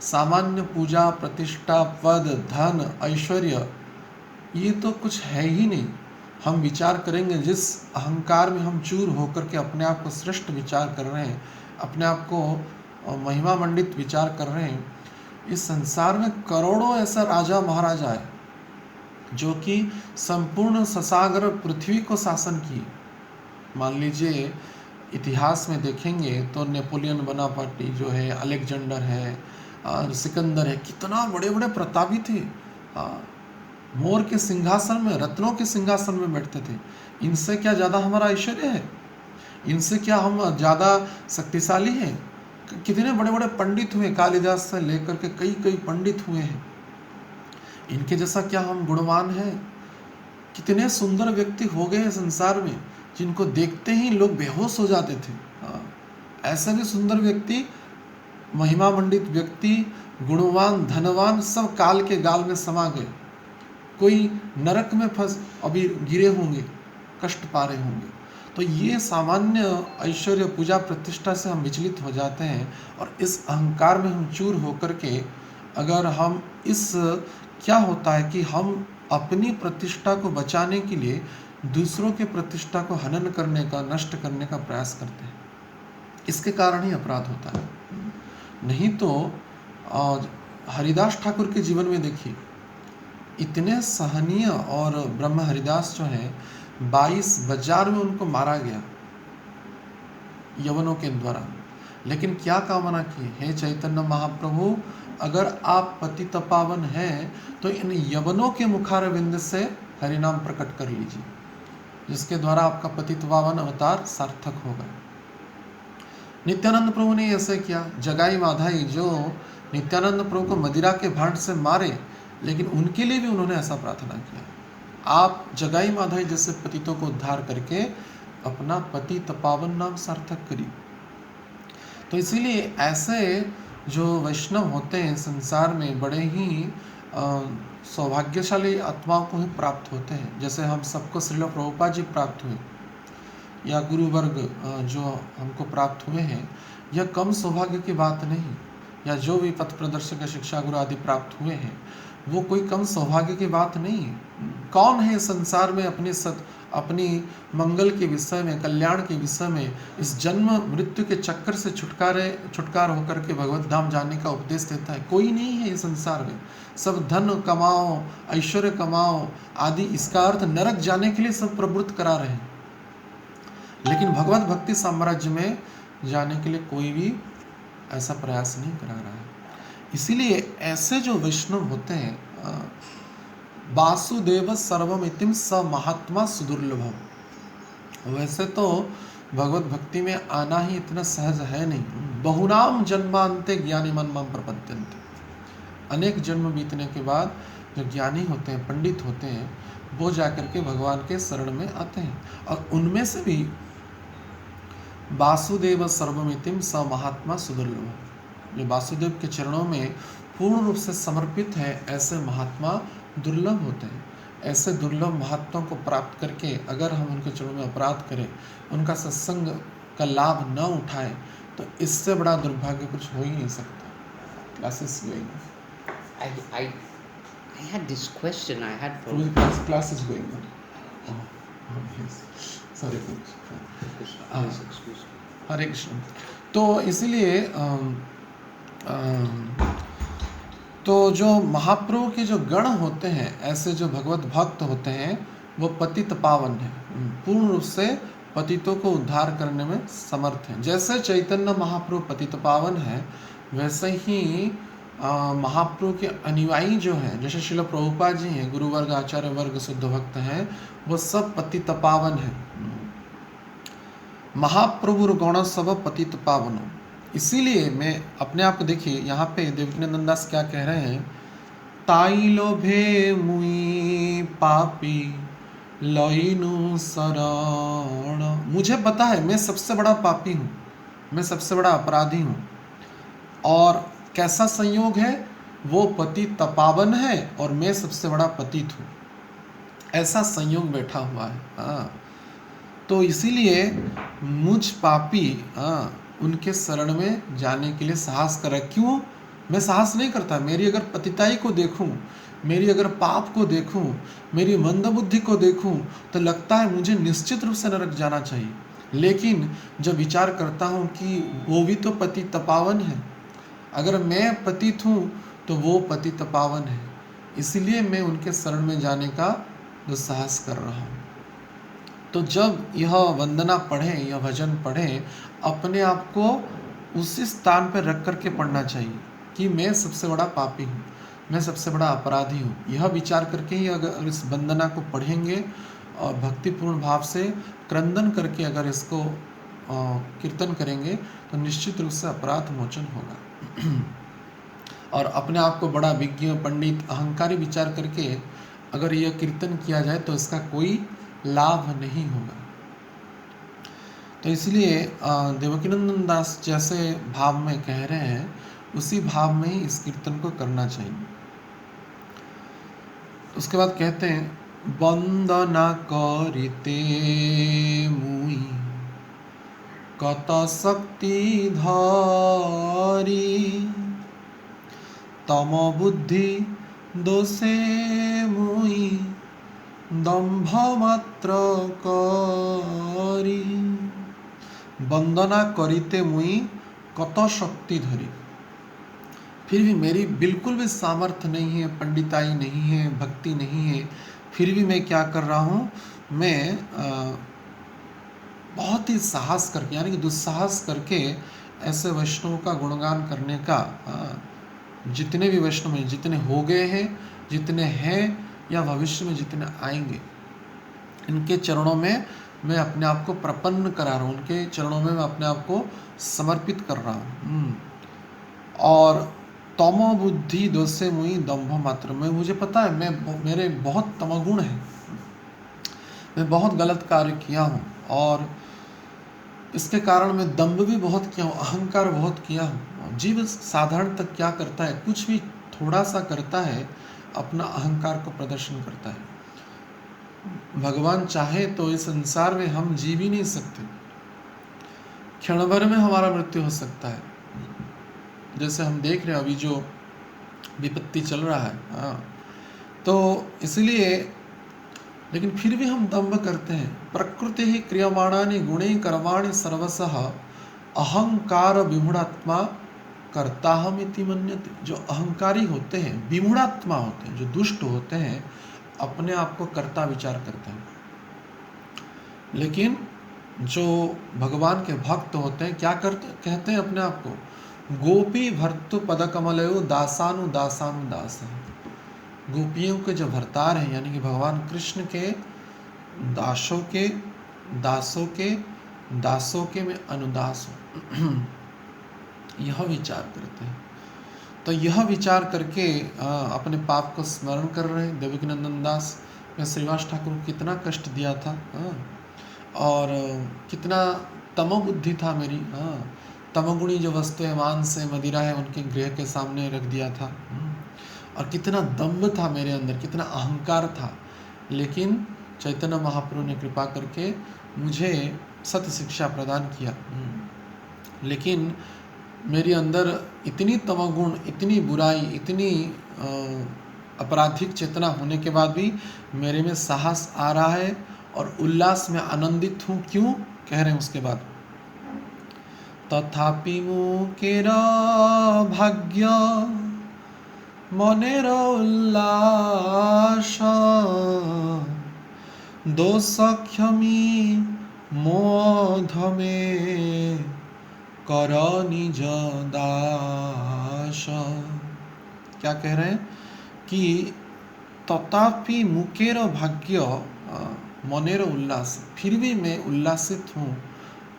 सामान्य पूजा, प्रतिष्ठा, पद, धन, ऐश्वर्य, ये तो कुछ है ही नहीं। हम विचार करेंगे, जिस अहंकार में हम चूर होकर के अपने आप को श्रेष्ठ विचार कर रहे हैं, अपने आप को महिमा मंडित विचार कर रहे हैं, इस संसार में करोड़ों ऐसा राजा महाराजा है जो कि संपूर्ण ससागर पृथ्वी को शासन किए। मान लीजिए इतिहास में देखेंगे तो नेपोलियन बोनापार्टी जो है, अलेक्जेंडर है, और सिकंदर है, कितना बड़े बड़े प्रतापी थे। मोर के सिंहासन में, रत्नों के सिंहासन में बैठते थे। इनसे क्या ज़्यादा हमारा ऐश्वर्य है? इनसे क्या हम ज़्यादा शक्तिशाली हैं? कितने बड़े बड़े पंडित हुए, कालिदास से लेकर के कई कई पंडित हुए हैं। इनके जैसा क्या हम गुणवान हैं? कितने सुंदर व्यक्ति हो गए संसार में, जिनको देखते ही लोग बेहोश हो जाते थे। ऐसे भी सुंदर व्यक्ति, महिमा मंडित व्यक्ति, गुणवान, धनवान, सब काल के गाल में समा गए। कोई नरक में फंस अभी गिरे होंगे, कष्ट पा रहे होंगे। तो ये सामान्य ऐश्वर्य, पूजा, प्रतिष्ठा से हम विचलित हो जाते हैं और इस अहंकार में हम चूर होकर के, अगर हम इस, क्या होता है कि हम अपनी प्रतिष्ठा को बचाने के लिए दूसरों के प्रतिष्ठा को हनन करने का, नष्ट करने का प्रयास करते हैं। इसके कारण ही अपराध होता है। नहीं तो हरिदास ठाकुर के जीवन में देखिए, इतने सहनीय, और ब्रह्म हरिदास जो है 22 बाजार में उनको मारा गया यवनों के द्वारा, लेकिन क्या कामना की, हे चैतन्य महाप्रभु, अगर आप पतित पावन हैं तो इन यवनों के मुखारविंद से हरिनाम प्रकट कर लीजिए, जिसके द्वारा आपका पतित पावन अवतार सार्थक होगा। नित्यानंद प्रभु ने ऐसे किया। जगाई माधाई जो नित्यानंद प्रभु को मदिरा के भांड से मारे, लेकिन उनके लिए भी उन्होंने ऐसा प्रार्थना किया, आप जगाई माधाई जैसे पतितों को उद्धार करके अपना पतित पावन नाम सार्थक करिए। तो इसीलिए ऐसे जो वैष्णव होते हैं संसार में, बड़े ही सौभाग्यशाली आत्माओं को ही प्राप्त होते हैं। जैसे हम सबको श्रील प्रभुपाद जी प्राप्त हुए, या गुरु वर्ग जो हमको प्राप्त हुए हैं, यह कम सौभाग्य की बात नहीं। या जो भी पथ प्रदर्शक, शिक्षा गुरु आदि प्राप्त हुए हैं, वो कोई कम सौभाग्य की बात नहीं है। कौन है संसार में अपनी मंगल के विषय में, कल्याण के विषय में, इस जन्म मृत्यु के चक्कर से छुटकार होकर के भगवत धाम जाने का उपदेश देता है? कोई नहीं है इस संसार में। सब धन कमाओ, ऐश्वर्य कमाओ आदि, इसका अर्थ नरक जाने के लिए सब प्रवृत्त करा रहे हैं, लेकिन भगवत भक्ति साम्राज्य में जाने के लिए कोई भी ऐसा प्रयास नहीं करा रहा है। इसीलिए ऐसे जो वैष्णव होते हैं, वासुदेव सर्वमितिम स महात्मा सुदुर्लभम, वैसे तो भगवत भक्ति में आना ही इतना सहज है नहीं। बहुनाम जन्मांते ज्ञानी मन माम प्रपद्यन्ते, अनेक जन्म बीतने के बाद जो ज्ञानी होते हैं, पंडित होते हैं, वो जाकर के भगवान के शरण में आते हैं। और उनमें से भी वासुदेव सर्वमितिम स महात्मा सुदुर्लभम, जो वासुदेव के चरणों में पूर्ण रूप से समर्पित है, ऐसे महात्मा दुर्लभ होते हैं। ऐसे दुर्लभ महात्मा को प्राप्त करके अगर हम उनके चरणों में अपराध करें, उनका सत्संग का लाभ न उठाएं, तो इससे बड़ा दुर्भाग्य कुछ हो ही नहीं सकता। Classes going, I had this question I had for class is going on. Oh, yes. Sorry. Please excuse me. हरे कृष्ण। तो इसीलिए तो जो महाप्रभु के जो गण होते हैं, ऐसे जो भगवत भक्त होते हैं, वो पतित पावन है, पूर्ण रूप से पतितों को उद्धार करने में समर्थ हैं। जैसे चैतन्य महाप्रभु पतित पावन है, वैसे ही महाप्रभु के अनुयायी जो हैं, जैसे श्रील प्रभुपाद जी हैं, गुरु वर्ग, आचार्य वर्ग, शुद्ध भक्त हैं, वो सब पतित पावन हैं। महाप्रभु गौण सब पतित पावनो। इसीलिए मैं अपने आप को देखिए, यहाँ पे देवकीनंदन दास क्या कह रहे हैं, ताई लोभे मुई पापी लइनु शरण। मुझे पता है मैं सबसे बड़ा पापी हूँ, मैं सबसे बड़ा अपराधी हूँ, और कैसा संयोग है, वो पति तपावन है और मैं सबसे बड़ा पतित हूँ, ऐसा संयोग बैठा हुआ है। हाँ, तो इसीलिए मुझ पापी उनके शरण में जाने के लिए साहस करा। क्यों मैं साहस नहीं करता? मेरी अगर पतिताई को देखूं, मेरी अगर पाप को देखूं, मेरी मंदबुद्धि को देखूं, तो लगता है मुझे निश्चित रूप से नरक जाना चाहिए। लेकिन जब विचार करता हूं कि वो भी तो पति तपावन है, अगर मैं पतित हूं तो वो पति तपावन है, इसलिए मैं उनके शरण में जाने का दुस्साहस कर रहा हूँ। तो जब यह वंदना पढ़ें, यह भजन पढ़ें, अपने आप को उसी स्थान पर रख करके पढ़ना चाहिए कि मैं सबसे बड़ा पापी हूँ, मैं सबसे बड़ा अपराधी हूँ। यह विचार करके ही अगर इस वंदना को पढ़ेंगे और भक्तिपूर्ण भाव से क्रंदन करके अगर इसको कीर्तन करेंगे तो निश्चित रूप से अपराध मोचन होगा। और अपने आप को बड़ा विज्ञ, पंडित, अहंकारी विचार करके अगर यह कीर्तन किया जाए तो इसका कोई लाभ नहीं होगा। तो इसलिए देवकीनंदन दास जैसे भाव में कह रहे हैं, उसी भाव में ही इस कीर्तन को करना चाहिए। उसके बाद कहते हैं, वंदना करिते मुई कत शक्ति धारी, तम बुद्धि दोषे मुई दंभ मात्र करी। वंदना करिते मुई कत शक्ति धरी, फिर भी मेरी बिल्कुल भी सामर्थ्य नहीं है, पंडिताई नहीं है, भक्ति नहीं है, फिर भी मैं क्या कर रहा हूँ, मैं बहुत ही साहस करके, यानी कि दुस्साहस करके ऐसे वैष्णव का गुणगान करने का, जितने भी वैष्णव हैं, जितने हो गए हैं, जितने हैं या भविष्य में जितने आएंगे, इनके चरणों में मैं अपने आप को प्रपन्न करा रहा हूँ, उनके चरणों में मैं अपने आप को समर्पित कर रहा हूँ। और तमो बुद्धि दोषे मुई दंभ मात्र, मैं, मुझे पता है मेरे बहुत तमगुण है, मैं बहुत गलत कार्य किया हूँ और इसके कारण मैं दंभ भी बहुत किया हूँ, अहंकार बहुत किया हूँ। जीव साधारण तक क्या करता है, कुछ भी थोड़ा सा करता है, अपना अहंकार को प्रदर्शन करता है। भगवान चाहे तो इस संसार में हम जी भी नहीं सकते, क्षण भर में हमारा मृत्यु हो सकता है। जैसे हम देख रहे हैं अभी जो विपत्ति चल रहा है, तो इसलिए, लेकिन फिर भी हम दंभ करते हैं। प्रकृति ही क्रियमाणानि गुणे कर्माणि सर्वशः अहंकार विमूढ़ात्मा कर्ताहम इति मन्यते। जो अहंकारी होते हैं, विमूढ़ात्मा होते हैं, जो दुष्ट होते हैं, अपने आप को कर्ता विचार करते हैं। लेकिन जो भगवान के भक्त होते हैं, क्या करते, कहते हैं अपने आप को, गोपी भर्तु पदकमलयो दासानु दासानु दास। गोपियों के जो भरतार हैं, यानी कि भगवान कृष्ण के दासों के दासों के दासों के मैं अनुदास हूँ, यह विचार करते हैं। तो यह विचार करके अपने पाप को स्मरण कर रहे हैं। देवकीनंदन दास में श्रीवास ठाकुर को कितना कष्ट दिया था, और कितना तमोबुद्धि था मेरी, तमोगुणी जो वस्तु है, मांस है, मदिरा है, उनके गृह के सामने रख दिया था, और कितना दम्भ था मेरे अंदर, कितना अहंकार था। लेकिन चैतन्य महाप्रभु ने कृपा करके मुझे सत्य शिक्षा प्रदान किया। लेकिन मेरे अंदर इतनी तमोगुण, इतनी बुराई, इतनी आपराधिक चेतना होने के बाद भी मेरे में साहस आ रहा है और उल्लास में आनंदित हूँ। क्यों कह रहे हैं उसके बाद, तथापि मुकेरा भाग्य मनेर उल्लास दोष क्षमी मोधमे कर निज दास। क्या कह रहे हैं कि तथापि मुकेर भाग्य मनेर उल्लास, फिर भी मैं उल्लासित हूँ,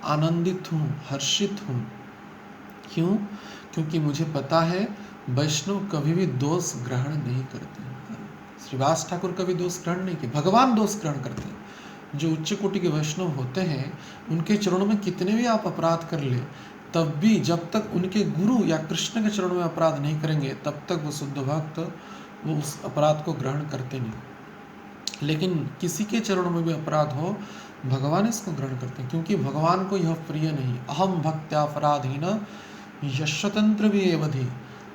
आनंदित हूँ, हर्षित हूँ। क्यों? क्योंकि मुझे पता है वैष्णव कभी भी दोष ग्रहण नहीं करते। श्रीवास ठाकुर कभी दोष ग्रहण नहीं किए, भगवान दोष ग्रहण करते हैं। जो उच्च कोटि के वैष्णव होते हैं, उनके चरणों में कितने भी आप अपराध कर ले, तब भी जब तक उनके गुरु या कृष्ण के चरणों में अपराध नहीं करेंगे तब तक वो शुद्ध भक्त वो उस अपराध को ग्रहण करते नहीं। लेकिन किसी के चरणों में भी अपराध हो भगवान इसको ग्रहण करते हैं, क्योंकि भगवान को यह प्रिय नहीं। अहम भक्त्यापराधीन यशतंत्र भी एवधि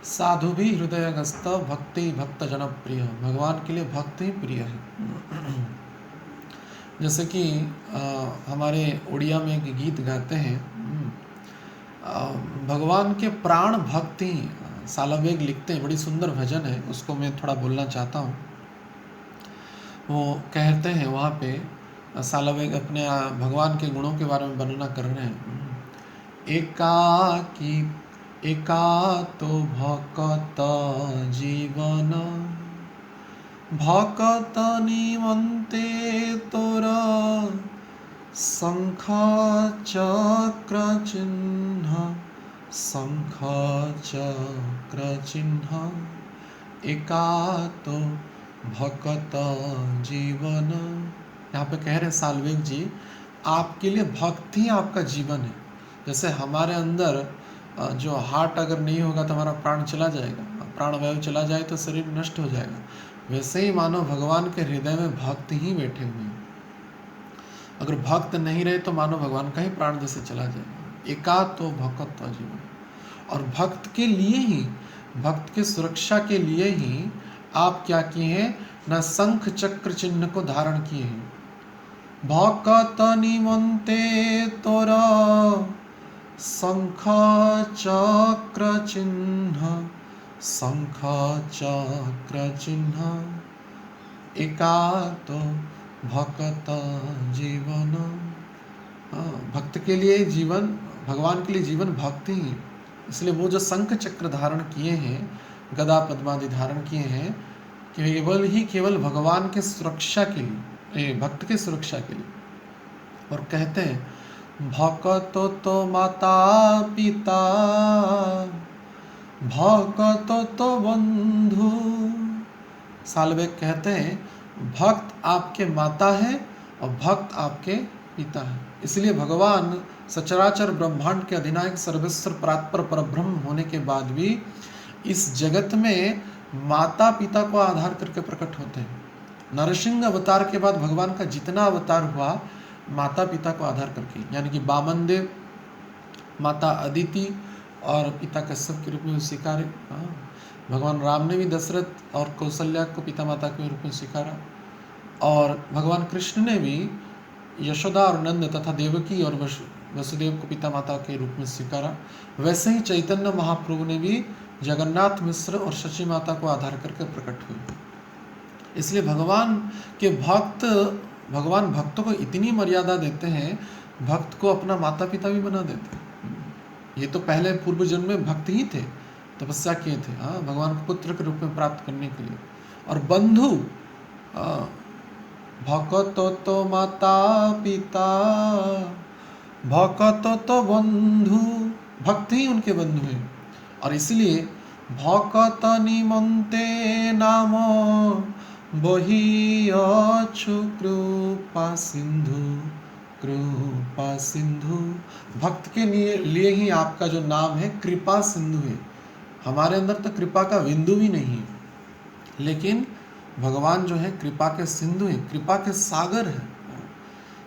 साधु भी हृदयगस्त भक्ति भक्त जनप्रिय। भगवान के लिए भक्त ही प्रिय है। जैसे कि हमारे उड़िया में एक गीत गाते हैं, भगवान के प्राण भक्ति, सालावेग लिखते हैं, बड़ी सुंदर भजन है, उसको मैं थोड़ा बोलना चाहता हूँ। वो कहते हैं वहाँ पे सालावेग अपने भगवान के गुणों के बारे में वर्णना कर रहे हैं। एका तो भक्त जीवन भक्त निमंते तोरा शंख चक्र चिन्ह शंख चक्र चिन्ह एका तो भक्त जीवन। यहाँ पे कह रहे साल्वेग जी, आपके लिए भक्ति ही आपका जीवन है। जैसे हमारे अंदर जो हार्ट अगर नहीं होगा तो हमारा प्राण चला जाएगा, प्राणवायु चला जाए तो शरीर नष्ट हो जाएगा। वैसे ही मानो भगवान के हृदय में भक्त ही बैठे हुए हैं। अगर भक्त नहीं रहे तो मानो भगवान का ही प्राण जैसे चला जाएगा। एका तो भक्त जीवन। और भक्त के लिए ही, भक्त के सुरक्षा के लिए ही आप क्या किए हैं ना, शंख चक्र चिन्ह को धारण किए हैं। भक्त निमंते तोरा शंख चक्र चिन्ह शंख चक्र चिन्ह एका तो भक्त जीवन। भक्त के लिए जीवन, भगवान के लिए जीवन भक्ति ही। इसलिए वो जो शंख चक्र धारण किए हैं, गदा पद्मादि धारण किए हैं, केवल भगवान के सुरक्षा के लिए, भक्त के सुरक्षा के लिए। और कहते हैं भक्त तो माता पिता भक्त तो बंधु। साल्वेग कहते हैं भक्त आपके माता है और भक्त आपके पिता है। इसलिए भगवान सचराचर ब्रह्मांड के अधिनायक सर्वेश्वर परात्पर परब्रह्म होने के बाद भी इस जगत में माता पिता को आधार करके प्रकट होते हैं। नरसिंह अवतार के बाद भगवान का जितना अवतार हुआ माता पिता को आधार करके, यानी कि वामन देव, माता अदिति और पिता कश्यप के रूप में स्वीकारे। भगवान राम ने भी दशरथ और कौशल्या को पिता माता के रूप में स्वीकारा। और भगवान कृष्ण ने भी यशोदा और नंद तथा देवकी और वसुदेव को पिता माता के रूप में स्वीकारा। वैसे ही चैतन्य महाप्रभु ने भी जगन्नाथ मिश्र और शची माता को आधार करके प्रकट हुए। इसलिए भगवान के भगवान भक्तों को इतनी मर्यादा देते हैं, भक्त को अपना माता पिता भी बना देते हैं। ये तो पहले पूर्व जन्म में भक्त ही थे, तपस्या किए थे भगवान को पुत्र के रूप में प्राप्त करने के लिए। और बंधु, भक्त तो माता पिता भक्त तो बंधु, भक्त ही उनके बंधु हैं। और इसलिए भक्त निमंते नाम बही अछु कृपा सिंधु कृपा सिंधु। भक्त के लिए ही आपका जो नाम है कृपा सिंधु है। हमारे अंदर तो कृपा का बिंदु भी नहीं है, लेकिन भगवान जो है कृपा के सिंधु है, कृपा के सागर है।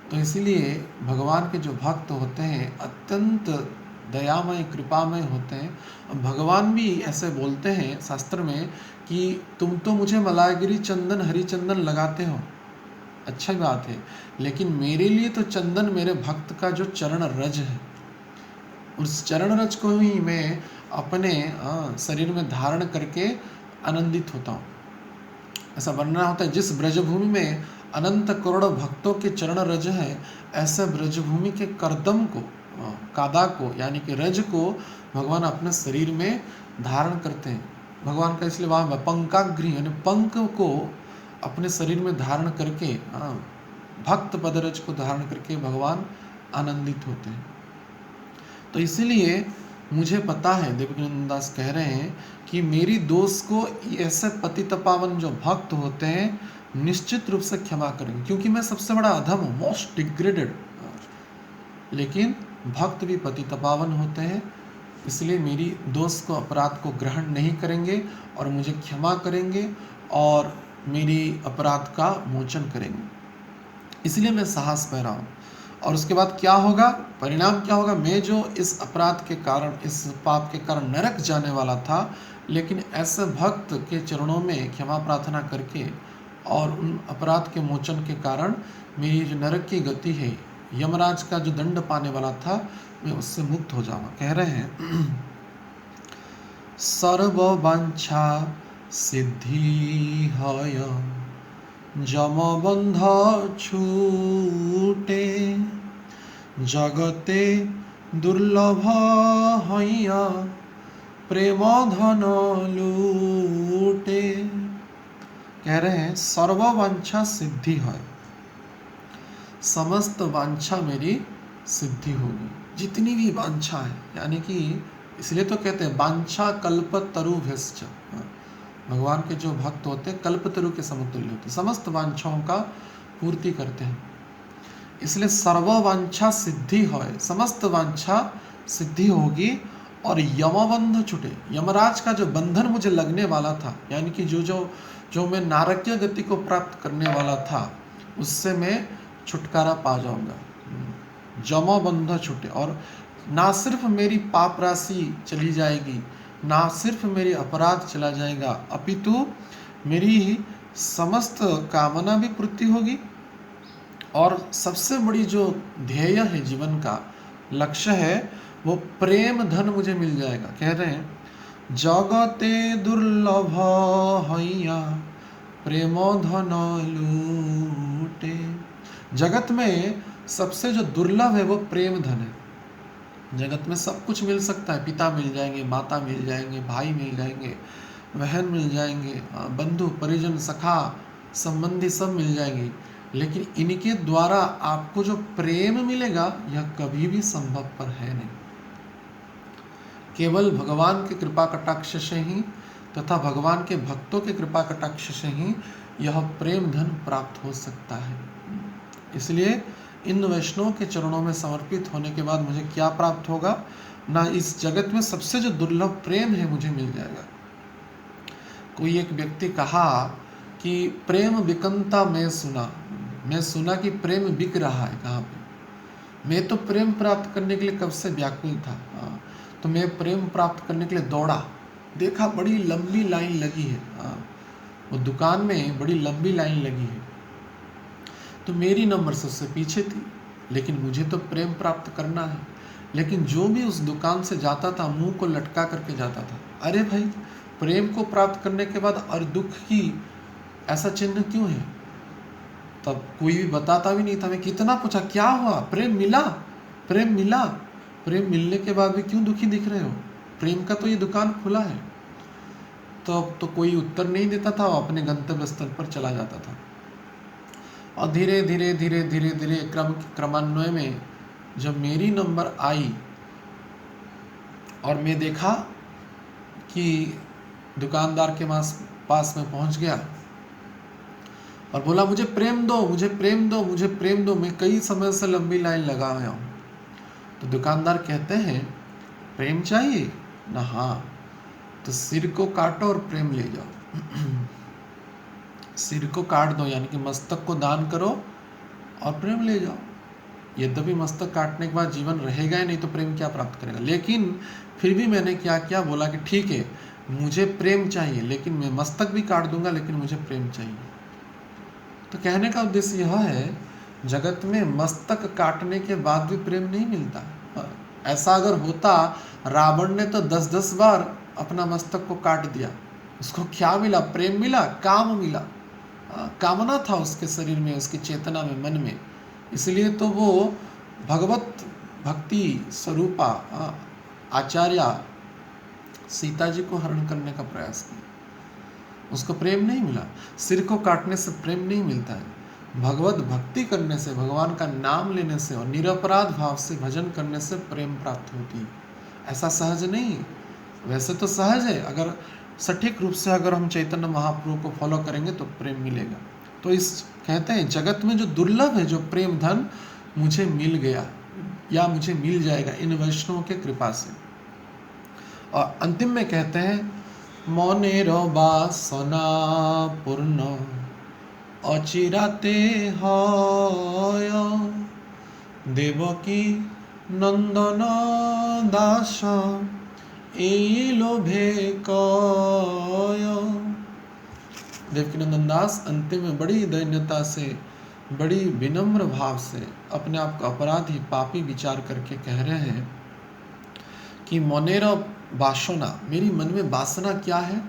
तो इसीलिए भगवान के जो भक्त होते हैं अत्यंत दयामय कृपामय होते हैं। भगवान भी ऐसे बोलते हैं शास्त्र में कि तुम तो मुझे मलायगिरी चंदन हरि चंदन लगाते हो, अच्छा बात है, लेकिन मेरे लिए तो चंदन मेरे भक्त का जो चरण रज है, उस चरण रज को ही मैं अपने शरीर में धारण करके आनंदित होता हूँ। ऐसा वर्णना होता है, जिस ब्रजभूमि में अनंत करोड़ों भक्तों के चरण रज है, ऐसे ब्रजभूमि के करदम को, कादा को, यानी कि रज को भगवान अपने शरीर में धारण करते हैं। भगवान का इसलिए वहाँ पंकाग्रि यानी पंख को अपने शरीर में धारण करके, भक्त पदरज को धारण करके भगवान आनंदित होते हैं। तो इसीलिए मुझे पता है, देवकीनंदन दास कह रहे हैं कि मेरी दोष को ऐसे पतित पावन जो भक्त होते हैं निश्चित रूप से क्षमा करेंगे, क्योंकि मैं सबसे बड़ा अधम हूँ, मोस्ट डिग्रेडेड। लेकिन भक्त भी पतित पावन होते हैं, इसलिए मेरी दोष को अपराध को ग्रहण नहीं करेंगे और मुझे क्षमा करेंगे और मेरी अपराध का मोचन करेंगे। इसलिए मैं साहस पा रहा हूँ। और उसके बाद क्या होगा, परिणाम क्या होगा, मैं जो इस अपराध के कारण, इस पाप के कारण नरक जाने वाला था, लेकिन ऐसे भक्त के चरणों में क्षमा प्रार्थना करके और उन अपराध के मोचन के कारण मेरी जो नरक की गति है, यमराज का जो दंड पाने वाला था, मैं उससे मुक्त हो जाऊंगा। कह रहे हैं सर्व वांछा सिद्धि हय जम बंध छूटे जगते दुर्लभ हइया प्रेम धन लूटे। कह रहे हैं सर्व वांछा सिद्धि है, समस्त वांछा मेरी सिद्धि होगी, जितनी भी वांछा है, यानी कि इसलिए तो कहते हैं वांछा कल्प तरुभ्यश्च, भगवान के जो भक्त होते हैं कल्पतरु के समतुल्य होते हैं, समस्त वांछाओं का पूर्ति करते हैं। इसलिए सर्व वांछा सिद्धि है, समस्त वांछा सिद्धि होगी और यमबंध छूटे, यमराज का जो बंधन मुझे लगने वाला था, यानी कि जो मैं नारकीय गति को प्राप्त करने वाला था, उससे मैं छुटकारा पा जाऊंगा। जमबंध छूटे, और ना सिर्फ मेरी पाप राशि चली जाएगी, ना सिर्फ मेरी अपराध चला जाएगा, अपितु मेरी समस्त कामना भी पूर्ति होगी और सबसे बड़ी जो ध्येय है, जीवन का लक्ष्य है, वो प्रेम धन मुझे मिल जाएगा। कह रहे हैं जगते दुर्लभ हइया प्रेम धन लूटे। जगत में सबसे जो दुर्लभ है वो प्रेम धन है। जगत में सब कुछ मिल सकता है, पिता मिल जाएंगे, माता मिल जाएंगे, भाई मिल जाएंगे, बहन मिल जाएंगे, बंधु परिजन सखा संबंधी सब मिल जाएंगे, लेकिन इनके द्वारा आपको जो प्रेम मिलेगा यह कभी भी संभव पर है नहीं। केवल भगवान के कृपा कटाक्ष से ही तथा भगवान के भक्तों के कृपा कटाक्ष से ही यह प्रेम धन प्राप्त हो सकता है। इसलिए इन वैष्णव के चरणों में समर्पित होने के बाद मुझे क्या प्राप्त होगा, ना इस जगत में सबसे जो दुर्लभ प्रेम है मुझे मिल जाएगा। कोई एक व्यक्ति कहा कि प्रेम बिकनता मैं सुना कि प्रेम बिक रहा है कहाँ पे। मैं तो प्रेम प्राप्त करने के लिए कब से व्याकुल था, तो मैं प्रेम प्राप्त करने के लिए दौड़ा, देखा बड़ी लंबी लाइन लगी है, वो दुकान में बड़ी लंबी लाइन लगी है, तो मेरी नंबर सबसे पीछे थी, लेकिन मुझे तो प्रेम प्राप्त करना है। लेकिन जो भी उस दुकान से जाता था मुंह को लटका करके जाता था, अरे भाई प्रेम को प्राप्त करने के बाद और दुख की ऐसा चिन्ह क्यों है। तब कोई भी बताता भी नहीं था। मैं कितना पूछा क्या हुआ, प्रेम मिला, प्रेम मिला, प्रेम मिलने के बाद भी क्यों दुखी दिख रहे हो, प्रेम का तो ये दुकान खुला है। तो कोई उत्तर नहीं देता था, वो अपने गंतव्य स्थल पर चला जाता था। और धीरे धीरे धीरे धीरे धीरे क्रमान्वय में जब मेरी नंबर आई और मैं देखा कि दुकानदार के पास में पहुंच गया और बोला मुझे प्रेम दो, मुझे प्रेम दो, मुझे प्रेम दो, मैं कई समय से लंबी लाइन लगा हुआ हूँ। तो दुकानदार कहते हैं प्रेम चाहिए ना, हाँ तो सिर को काटो और प्रेम ले जाओ। सिर को काट दो, यानी कि मस्तक को दान करो और प्रेम ले जाओ। यद्यपि मस्तक काटने के बाद जीवन रहेगा ही नहीं, तो प्रेम क्या प्राप्त करेगा। लेकिन फिर भी मैंने क्या किया, बोला कि ठीक है मुझे प्रेम चाहिए, लेकिन मैं मस्तक भी काट दूंगा, लेकिन मुझे प्रेम चाहिए। तो कहने का उद्देश्य यह है, जगत में मस्तक काटने के बाद भी प्रेम नहीं मिलता। ऐसा अगर होता, रावण ने तो 10-10 बार अपना मस्तक को काट दिया, उसको क्या मिला, प्रेम मिला, काम मिला, कामना था उसके शरीर में, उसकी चेतना में, मन में। इसलिए तो वो भगवत भक्ति स्वरूपा आचार्य सीता जी को हरण करने का प्रयास किया, उसको प्रेम नहीं मिला। सिर को काटने से प्रेम नहीं मिलता है, भगवत भक्ति करने से, भगवान का नाम लेने से और निरपराध भाव से भजन करने से प्रेम प्राप्त होती है। ऐसा सहज नहीं, वैसे तो सहज है, अगर सटीक रूप से अगर हम चैतन्य महाप्रभु को फॉलो करेंगे तो प्रेम मिलेगा। तो इस कहते हैं जगत में जो दुर्लभ है, जो प्रेम धन मुझे मिल गया, या मुझे मिल जाएगा इन वैष्णवों के कृपा से। और अंतिम में कहते हैं मनेर बासना पूर्ण अचिराते হয় देवकी नंदन दास এই লোভে কয়। देवकी नंदन दास अंतिम में बड़ी दैन्यता से, बड़ी विनम्र भाव से अपने आप को अपराधी पापी विचार करके कह रहे हैं कि मनेर वासना, मेरी मन में वासना क्या है?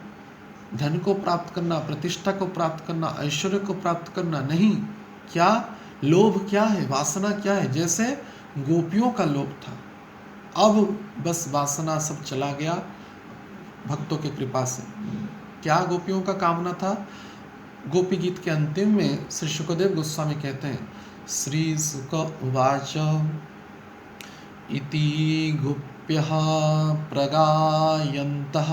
धन को प्राप्त करना, प्रतिष्ठा को प्राप्त करना, ऐश्वर्य को प्राप्त करना नहीं। क्या लोभ क्या है, वासना क्या है? जैसे गोपियों का लोभ था, अब बस वासना सब चला गया भक्तों के कृपा से। क्या गोपियों का कामना था? गोपी गीत के अंतिम में श्री शुकदेव गोस्वामी कहते हैं श्री सुक उवाच इति गोप्यः प्रगायन्तः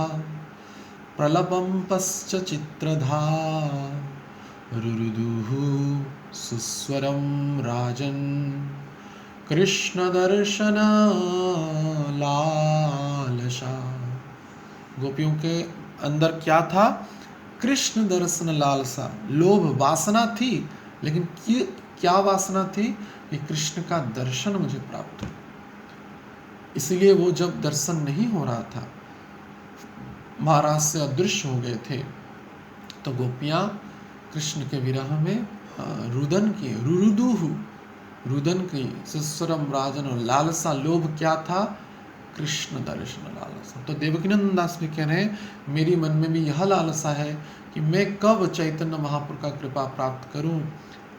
प्रलपं पश्च चित्रधा रुरुदुः सुस्वरं राजन् कृष्ण दर्शन लालसा। गोपियों के अंदर क्या था? कृष्ण दर्शन लालसा, लोभ, वासना थी। लेकिन क्या वासना थी? कि कृष्ण का दर्शन मुझे प्राप्त हो। इसलिए वो जब दर्शन नहीं हो रहा था, महाराज से अदृश्य हो गए थे, तो गोपियाँ कृष्ण के विरह में रुदन किए, रुरुदुहु, रुदन की, सुस्वरम राजन। और लालसा, लोभ क्या था? कृष्ण दर्शन लालसा। तो देवकीनंदन दास भी कह रहे हैं मेरी मन में भी यह लालसा है कि मैं कब चैतन्य महाप्रभु का कृपा प्राप्त करूं,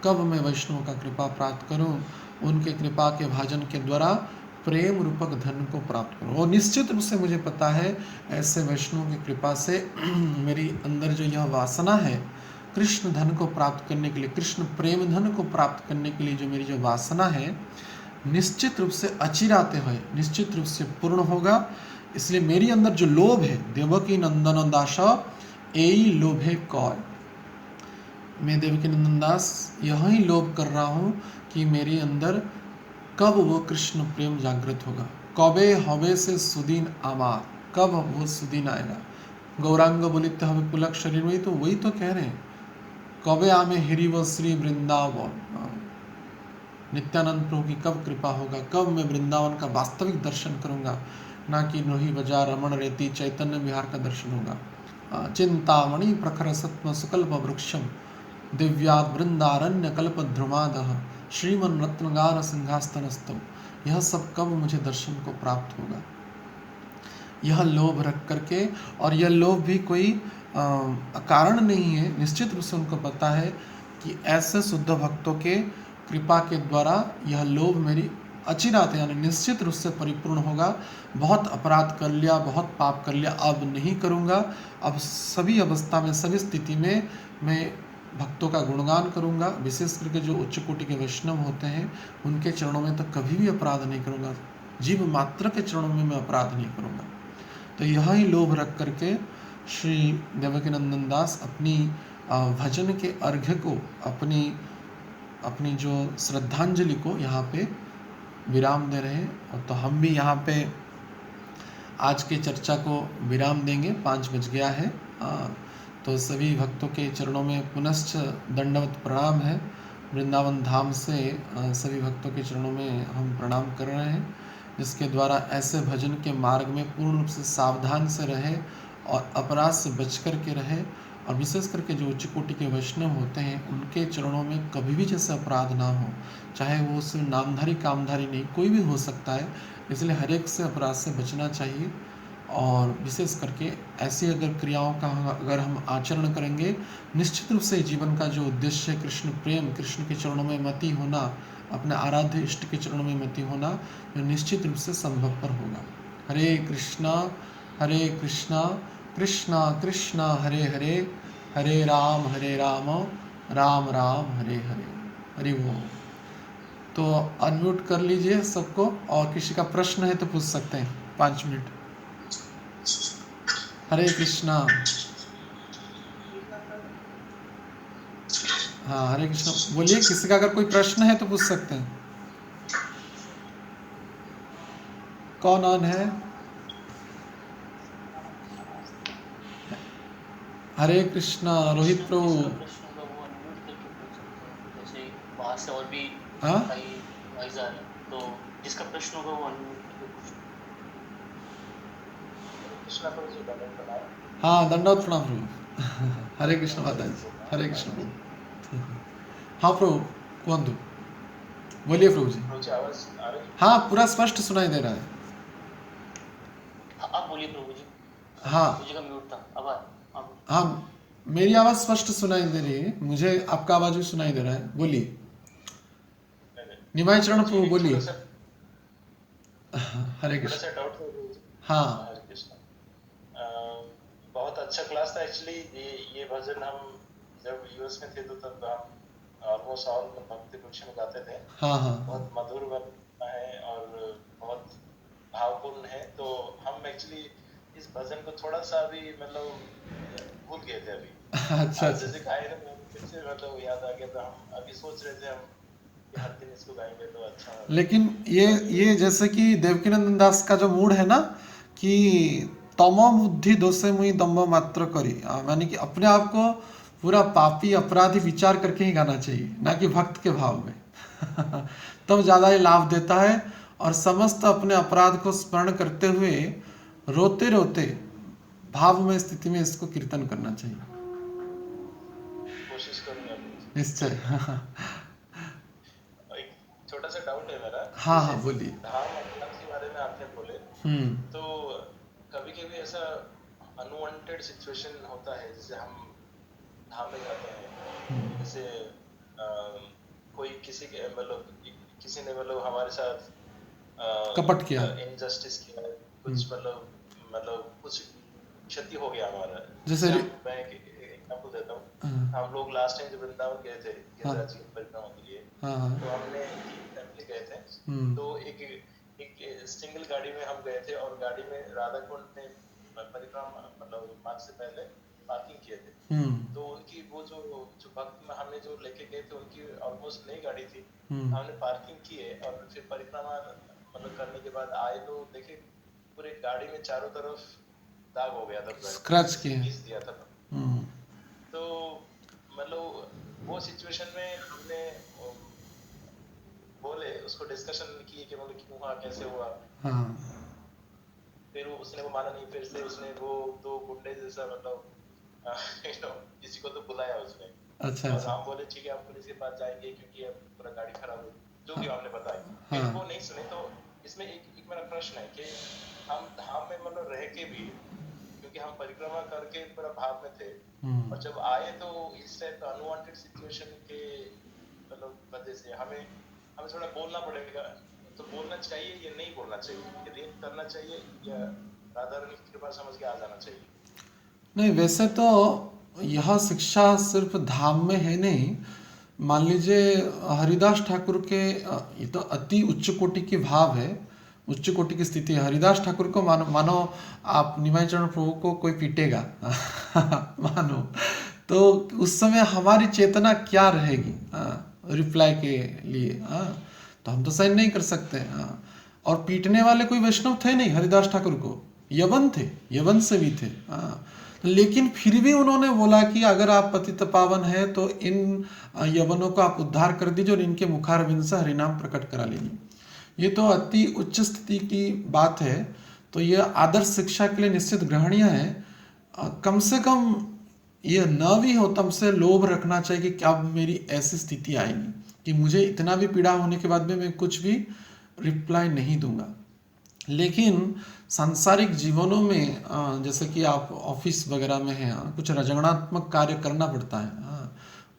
कब मैं वैष्णव का कृपा प्राप्त करूं, उनके कृपा के भाजन के द्वारा प्रेम रूपक धन को प्राप्त करूं। और निश्चित रूप से मुझे पता है ऐसे वैष्णव की कृपा से मेरी अंदर जो यह वासना है कृष्ण धन को प्राप्त करने के लिए, कृष्ण प्रेम धन को प्राप्त करने के लिए जो मेरी जो वासना है, निश्चित रूप से अचिराते हुए निश्चित रूप से पूर्ण होगा। इसलिए मेरी अंदर जो लोभ है, देवकी नंदन दास एई लोभे कौय, मैं देवकी नंदन दास यही लोभ कर रहा हूँ कि मेरे अंदर कब वो कृष्ण प्रेम जागृत होगा। कबे हवे से सुदीन आमार, कब वो सुदीन आएगा। गौरांग बोलित हवे पुलक शरीर में, तो वही तो कह रहे हैं कबे आमे हिरिव श्री वृंदावन। नित्यानंद प्रभु की कब कृपा होगा, कब मैं वृंदावन का वास्तविक दर्शन करूंगा, ना कि नोही बाजार रमण रेती चैतन्य विहार का दर्शन होगा। चिंतामणि प्रखर सत्म सुकल्प वृक्षम दिव्याद वृंदारण्य कल्प ध्रुमादः श्रीमन रत्नगार सिंहास्तनस्तम। यह सब कब मुझे दर्शन को प्राप्त होगा। यह लोभ रख करके, और यह लोभ भी कोई कारण नहीं है, निश्चित रूप से उनको पता है कि ऐसे शुद्ध भक्तों के कृपा के द्वारा यह लोभ मेरी अचिरात यानी निश्चित रूप से परिपूर्ण होगा। बहुत अपराध कर लिया, बहुत पाप कर लिया, अब नहीं करूँगा। अब सभी अवस्था में, सभी स्थिति में मैं भक्तों का गुणगान करूँगा। विशेष करके जो उच्च कोटि के वैष्णव होते हैं उनके चरणों में तो कभी भी अपराध नहीं करूँगा, जीव मात्र के चरणों में मैं अपराध नहीं करूँगा। तो यह ही लोभ रख करके श्री देवकीनंदन दास अपनी भजन के अर्घ्य को, अपनी जो श्रद्धांजलि को यहाँ पे विराम दे रहे हैं। और तो हम भी यहाँ पे आज के चर्चा को विराम देंगे, 5 बज गया है। तो सभी भक्तों के चरणों में पुनश्च दंडवत प्रणाम है। वृंदावन धाम से सभी भक्तों के चरणों में हम प्रणाम कर रहे हैं, जिसके द्वारा ऐसे भजन के मार्ग में पूर्ण रूप से सावधान से रहे और अपराध से बच कर के रहे। और विशेष करके जो उच्च कोटि के वैष्णव होते हैं उनके चरणों में कभी भी जैसे अपराध ना हो, चाहे वो सिर्फ नामधारी कामधारी नहीं, कोई भी हो सकता है। इसलिए हर एक से अपराध से बचना चाहिए। और विशेष करके ऐसी अगर क्रियाओं का अगर हम आचरण करेंगे, निश्चित रूप से जीवन का जो उद्देश्य है कृष्ण प्रेम, कृष्ण के चरणों में मति होना, अपने आराध्य इष्ट के चरणों में मति होना, जो निश्चित रूप से संभवपर होगा। हरे कृष्णा कृष्णा कृष्णा हरे हरे, हरे राम राम राम हरे हरे। हरि बोल। तो अनम्यूट कर लीजिए सबको, और किसी का प्रश्न है तो पूछ सकते हैं, 5 मिनट। हरे कृष्णा। हाँ हरे कृष्णा बोलिए, किसी का अगर कोई प्रश्न है तो पूछ सकते हैं। कौन ऑन है? हरे कृष्णा रोहित प्रभु। जिसका प्रश्न होगा वो अनम्यूट करके पूछ सकते हैं, जैसे बाहर से और भी हाँ कई वॉइस आ रहे हैं, तो जिसका प्रश्न होगा वो अनम्यूट करके पूछ सकते कृष्णा प्रभु जी दंडवत प्रणाम। हाँ, दंडवत प्रणाम प्रभु। हरे कृष्ण माता जी, हरे कृष्ण प्रभु। हाँ प्रभु, कुहंतु, बोलिए प्रभु जी। प्रभु जी आवाज आ रही है? हाँ, पूरा स्पष्ट सुनाई दे रहा है। हैं। आप बोलिए प्रभु जी, हाँ प्रभु जी का म्यूट था, अब आप बोलिए। हाँ, मेरी आवाज़ स्पष्ट सुनाई दे रही है, मुझे आपका आवाज़ भी सुनाई दे रहा है, बोलिए। नहीं, नहीं। निमाई चरण जी, प्रभु एक बोलिए। थोड़ा हरे कृष्ण। सा डाउट था प्रभु जी। हाँ हरे कृष्णा। बहुत अच्छा क्लास था एक्चुअली। ये भजन हम जब यूएस में थे तो तब हम ऑलमोस्ट ऑल भक्ति पक्ष में गाते थे। हाँ हाँ बहुत मधुर भजन है और बहुत भावपूर्ण है। तो हम एक्चुअली इस भजन को थोड़ा सा भी मतलब भूल गए थे अभी। अच्छा आज अच्छा। जैसे गाए ना फिर से मतलब याद आ गया। तो हम अभी सोच रहे थे हम कि हर दिन इसको गाएंगे तो अच्छा होगा। लेकिन ये जैसे कि देवकीनंदन दास का जो मूड है ना कि तमो बुद्धि दोषे मुई दम्भ मात्र करी, यानी कि अपने आप को पूरा पापी अपराधी विचार करके ही गाना चाहिए, ना कि भक्त के भाव में। तब ज़्यादा ही लाभ देता है। और समस्त अपने अपराध को स्मरण करते हुए रोते रोते भाव में स्थिति में इसको कीर्तन करना चाहिए। कोशिश करूंगा प्रभु जी। निश्चय। एक छोटा सा डाउट है मेरा। हाँ जैसे हाँ बोलिए। धाम अपराध के बारे में आपने बोले हम्म तो कभी कभी ऐसा अनवांटेड सिचुएशन होता है। जैसे हम धाम में जाते हैं, जैसे कोई किसी के मतलब किसी ने मतलब हमारे साथ कपट किया। इनजस्टिस किया, कुछ मतलब कुछ क्षति हो गया हमारा। जैसे मैं एक एग्जांपल देता हूँ। हम लोग लास्ट टाइम जब वृंदावन गए थे गिरिराज जी की परिक्रमा के लिए, हाँ तो हमने फैमिली गए थे। तो एक सिंगल गाड़ी में हम गए थे और गाड़ी में राधा कुंड में परिक्रमा मतलब मार्च से पहले पार्किंग किए थे। तो उनकी वो जो भक्त में हमें जो लेके गए थे उनकी ऑलमोस्ट नई गाड़ी थी। हमने पार्किंग किए और फिर परिक्रमा मतलब करने के बाद आए तो देखे पूरे गाड़ी में चारों तरफ दाग हो गया था, स्क्रैच किए। घिस दिया था। तो मतलब वो सिचुएशन में हमने बोले उसको डिस्कशन किए कि मतलब क्यों हुआ, कैसे हुआ। हाँ फिर उसने वो माना नहीं। फिर से उसने वो दो गुंडे जैसा मतलब किसी को तो बुलाया उसने। अच्छा और अच्छा। हम बोले ठीक है हम पुलिस के पास जाएंगे क्योंकि अब पूरा गाड़ी खराब हो, जो भी हमने बताया। हाँ। फिर वो नहीं सुने। तो इसमें एक मेरा प्रश्न है कि हम धाम में मतलब रह के भी, क्योंकि हम परिक्रमा करके पूरा भाव में थे, और जब आए तो इस टाइप का अनवांटेड सिचुएशन के मतलब वजह से हमें थोड़ा बोलना पड़ेगा। तो बोलना चाहिए या नहीं बोलना चाहिए, रिएक्ट करना चाहिए या राधा रानी की कृपा समझ के आ जाना चाहिए? नहीं, वैसे तो यह शिक्षा सिर्फ धाम में है नहीं। मान लीजिए हरिदास ठाकुर के ये तो अति उच्च कोटि की भाव है, उच्च कोटि की स्थिति है। हरिदास ठाकुर को मानो आप निमाई चरण प्रभु को कोई पीटेगा मानो, तो उस समय हमारी चेतना क्या रहेगी रिप्लाई के लिए? तो हम तो सहन नहीं कर सकते। और पीटने वाले कोई वैष्णव थे नहीं हरिदास ठाकुर को, यवन थे, यवन से भी थे। लेकिन फिर भी उन्होंने बोला कि अगर आप पतित पावन है तो इन यवनों को आप उद्धार कर दीजिए और इनके मुखारविंद से हरिनाम प्रकट करा लीजिए। ये तो अति उच्च स्थिति की बात है। तो यह आदर्श शिक्षा के लिए निश्चित ग्रहणीय है। कम से कम ये न भी हो तब से लोभ रखना चाहिए कि क्या मेरी ऐसी स्थिति आएगी कि मुझे इतना भी पीड़ा होने के बाद भी मैं कुछ भी रिप्लाई नहीं दूंगा। लेकिन सांसारिक जीवनों में जैसे कि आप ऑफिस वगैरह में हैं, कुछ रचनात्मक कार्य करना पड़ता है,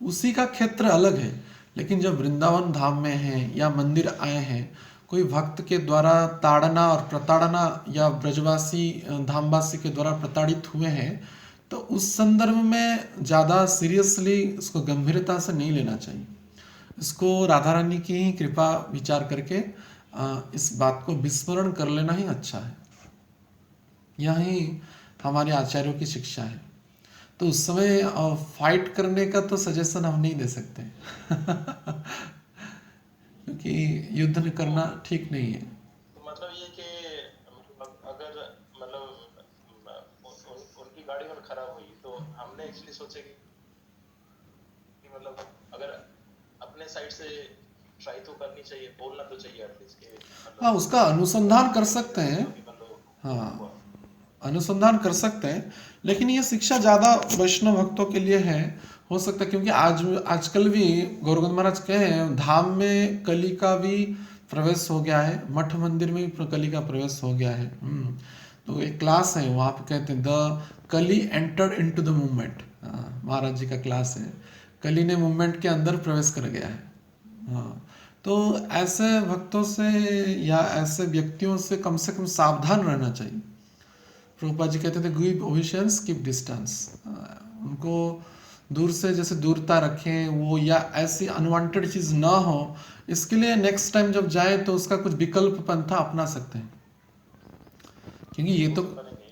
उसी का क्षेत्र अलग है। लेकिन जब वृंदावन धाम में हैं या मंदिर आए हैं, कोई भक्त के द्वारा ताड़ना और प्रताड़ना या ब्रजवासी धामवासी के द्वारा प्रताड़ित हुए हैं, तो उस संदर्भ में ज़्यादा सीरियसली इसको गंभीरता से नहीं लेना चाहिए। इसको राधा रानी की ही कृपा विचार करके इस बात को विस्मरण कर लेना ही अच्छा है। यही हमारे आचार्यों की शिक्षा है। तो उस समय फाइट करने का तो सजेशन हम नहीं दे सकते क्योंकि युद्ध करना ठीक नहीं है। तो मतलब ये कि हुई, तो हमने एक्चुअली सोचा कि मतलब अगर अपने साइड से ट्राई तो करनी चाहिए, बोलना तो चाहिए एटलीस्ट कि हाँ, मतलब उसका अनुसंधान कर सकते हैं। जो भी मतलब हाँ, हुआ। अनुसंधान कर सकते हैं, लेकिन ये शिक्षा ज़्यादा वैष्णव भक्तों के लिए है, हो सकता है, क्योंकि आजकल भी गौरगंज महाराज कहे हैं धाम में कली का भी प्रवेश हो गया है, मठ मंदिर में भी कली का प्रवेश हो गया है। तो एक क्लास है वहाँ पे कहते हैं द कली एंटर्ड इनटू द मूवमेंट। महाराज जी का क्लास है, कली ने मूवमेंट के अंदर प्रवेश कर गया है। हाँ, तो ऐसे भक्तों से या ऐसे व्यक्तियों से कम सावधान रहना चाहिए। प्रभुपाद जी कहते थे गिव ओबेडियंस कीप डिस्टेंस, उनको दूर से जैसे दूरता रखें वो, या ऐसी अनवांटेड चीज़ ना हो, इसके लिए नेक्स्ट टाइम जब जाए तो उसका कुछ विकल्प पंथा अपना सकते हैं, क्योंकि ये तो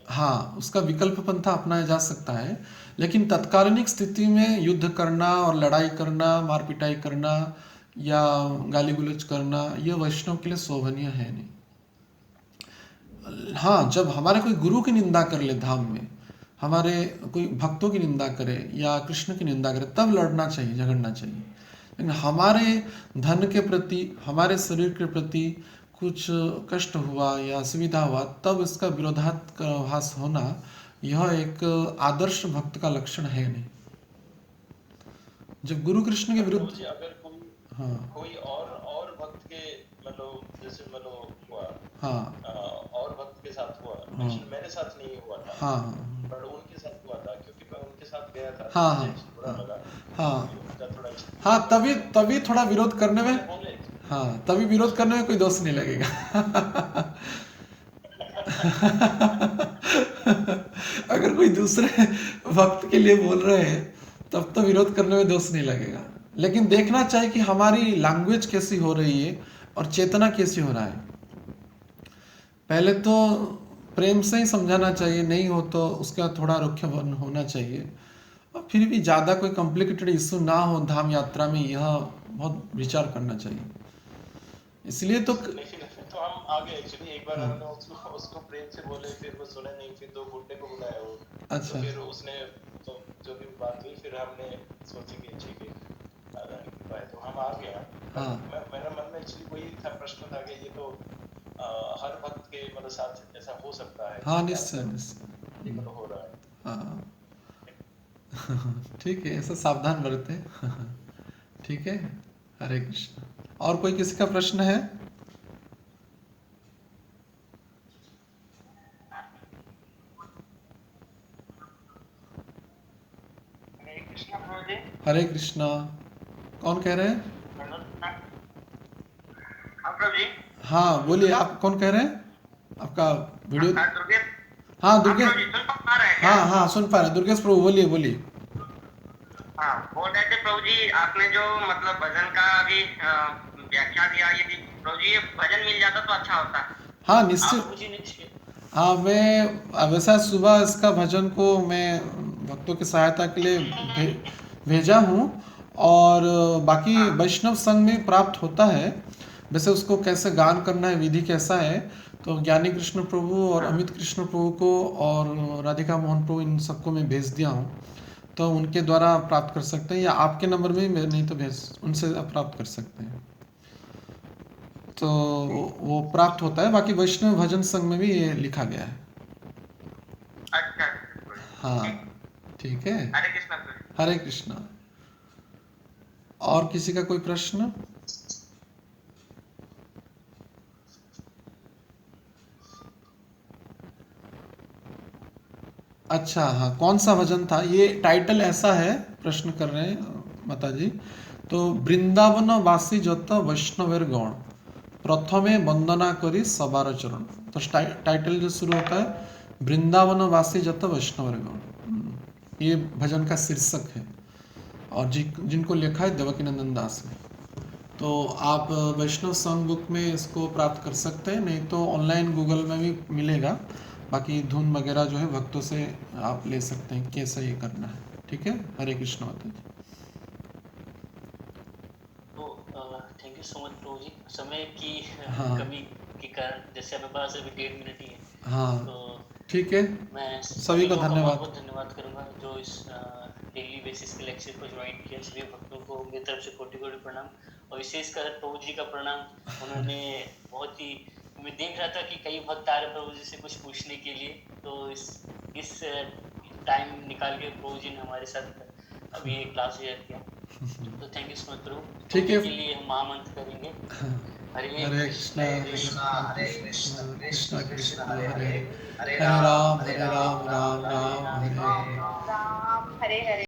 हाँ, उसका विकल्प पंथा अपनाया जा सकता है, लेकिन तत्कालीन स्थिति में युद्ध करना और लड़ाई करना, मार पिटाई करना या गाली गुलच करना, ये वैष्णव के लिए शोभनीय है नहीं। हाँ, जब हमारे कोई गुरु की निंदा कर ले धाम में, हमारे कोई भक्तों की निंदा करे या कृष्ण की निंदा करे, तब लड़ना चाहिए, झगड़ना चाहिए। लेकिन हमारे धन के प्रति, हमारे शरीर के प्रति कुछ कष्ट हुआ या असुविधा हुआ, तब इसका विरोधाभास होना, यह एक आदर्श भक्त का लक्षण है नहीं। जब गुरु कृष्ण के विरुद्ध, जी, अगर कोई हाँ कोई और भक्त के मतलब जैसे मतलब हुआ, हाँ और भक्त के साथ हुआ, हाँ एक्चुअली मेरे साथ नहीं हुआ था, हाँ बट उनके साथ हुआ था, क्योंकि मैं उनके साथ गया था, हाँ मुझे हाँ बुरा लगा, हाँ उनका थोड़ा हाँ, तभी थोड़ा विरोध करने में, बोले हाँ, तभी विरोध करने में कोई दोष नहीं लगेगा। अगर कोई दूसरे वक्त के लिए बोल रहे हैं तब तो विरोध करने में दोष नहीं लगेगा, लेकिन देखना चाहिए कि हमारी लैंग्वेज कैसी हो रही है और चेतना कैसी हो रहा है। पहले तो प्रेम से ही समझाना चाहिए, नहीं हो तो उसका थोड़ा रुक्ष होना चाहिए, और फिर भी ज़्यादा कोई कॉम्प्लिकेटेड इशू ना हो धाम यात्रा में, यह बहुत विचार करना चाहिए। इसलिए तो लेकिन तो हम आगे एक्चुअली एक बार हाँ, हमने उसको प्रेम से बोले, फिर वो सुने नहीं, फिर दो गुड्डे को बुलाया वो, तो अच्छा, फिर उसने तो जो भी बात हुई, फिर हमने सोचे कि ठीक है तो हम आ गए। हाँ मेरे मन में एक्चुअली वही था, प्रश्न था कि ये तो हर भक्त के मतलब साथ ऐसा हो सकता है, हाँ, निश्चय निश्चय, ये मतलब हो रहा है। हाँ। ठीक है, ऐसा सावधान बरते। ठीक है, हरे कृष्ण। और कोई किसी का प्रश्न है? हरे कृष्णा प्रभु जी। हरे कृष्णा। कौन कह रहे हैं? हाँ प्रभु जी। हाँ बोलिए, आप कौन कह रहे हैं? आपका वीडियो, दुर्गेश। हाँ हाँ दुर्गेश, प्रभु जी, सुन पा रहे हैं क्या? हाँ हाँ सुन पा रहे हैं, दुर्गेश प्रभु बोलिए बोलिए। हाँ, बोल रहे थे प्रभु जी, आपने जो मतलब भजन का अभी व्याख्या दिया, यदि प्रभु जी ये भजन मिल जाता तो अच्छा होता। हाँ हाँ निश्चित। प्रभु जी ने हाँ, मैं वैसा सुबह इसका भजन को मैं भक्तों की सहायता के लिए भेजा हूँ, और बाकी हाँ वैष्णव संघ में प्राप्त होता है। वैसे उसको कैसे गान करना है, विधि कैसा है, तो ज्ञानी कृष्ण प्रभु और अमित कृष्ण प्रभु को और राधिका मोहन प्रभु, इन सबको मैं भेज दिया हूँ, तो उनके द्वारा आप प्राप्त कर सकते हैं, या आपके नंबर में मैं नहीं तो भेज उनसे आप प्राप्त कर सकते हैं, तो वो प्राप्त होता है। बाकी वैष्णव भजन संघ में भी ये लिखा गया है। अच्छा प्रभु जी। हाँ ठीक है, हरे कृष्णा प्रभु जी। हरे कृष्णा। और किसी का कोई प्रश्न? अच्छा, हाँ, कौन सा भजन था? ये टाइटल ऐसा है, प्रश्न कर रहे हैं माता जी, तो वृंदावन वासी जत वैष्णवेर गण प्रथमे वंदना करी सबार चरण। तो टाइटल जो शुरू होता है वृंदावन वासी जत वैष्णवेर गण, ये भजन का शीर्षक है, और जिनको लिखा है देवकीनंदन दास ने। तो आप वैष्णव संघ बुक में इसको प्राप्त कर सकते हैं, नहीं तो ऑनलाइन गूगल में भी मिलेगा। बाकी धुन वगैरह जो है भक्तों से आप ले सकते हैं कैसे ये करना है। ठीक है, हरे कृष्ण माता जी। तो थैंक यू सो मच प्रभु जी। समय की हाँ कमी के कारण जैसे हमें पास अभी 1.5 मिनट ही है, हाँ तो ठीक है, मैं सभी को लोगों का धन्यवाद। बहुत धन्यवाद करूंगा जो इस डेली बेसिस के लेक्चर को ज्वाइन किया। सभी भक्तों को मेरी तरफ से कोटि कोटि प्रणाम, और विशेषकर प्रभु जी का प्रणाम। उन्होंने बहुत ही, मैं देख रहा था कि कई भक्त आ रहे प्रभु जी से कुछ पूछने के लिए, तो इस टाइम निकाल के प्रभु जी ने हमारे साथ अभी एक क्लास शेयर किया। तो थैंक यू सो मच प्रभु। ठीक है। के लिए हम महामंत्र करेंगे। हरे कृष्णा कृष्णा कृष्णा कृष्णा कृष्णा हरे हरे, हरे हरे राम राम राम हरे हरे। राम हरे हरे।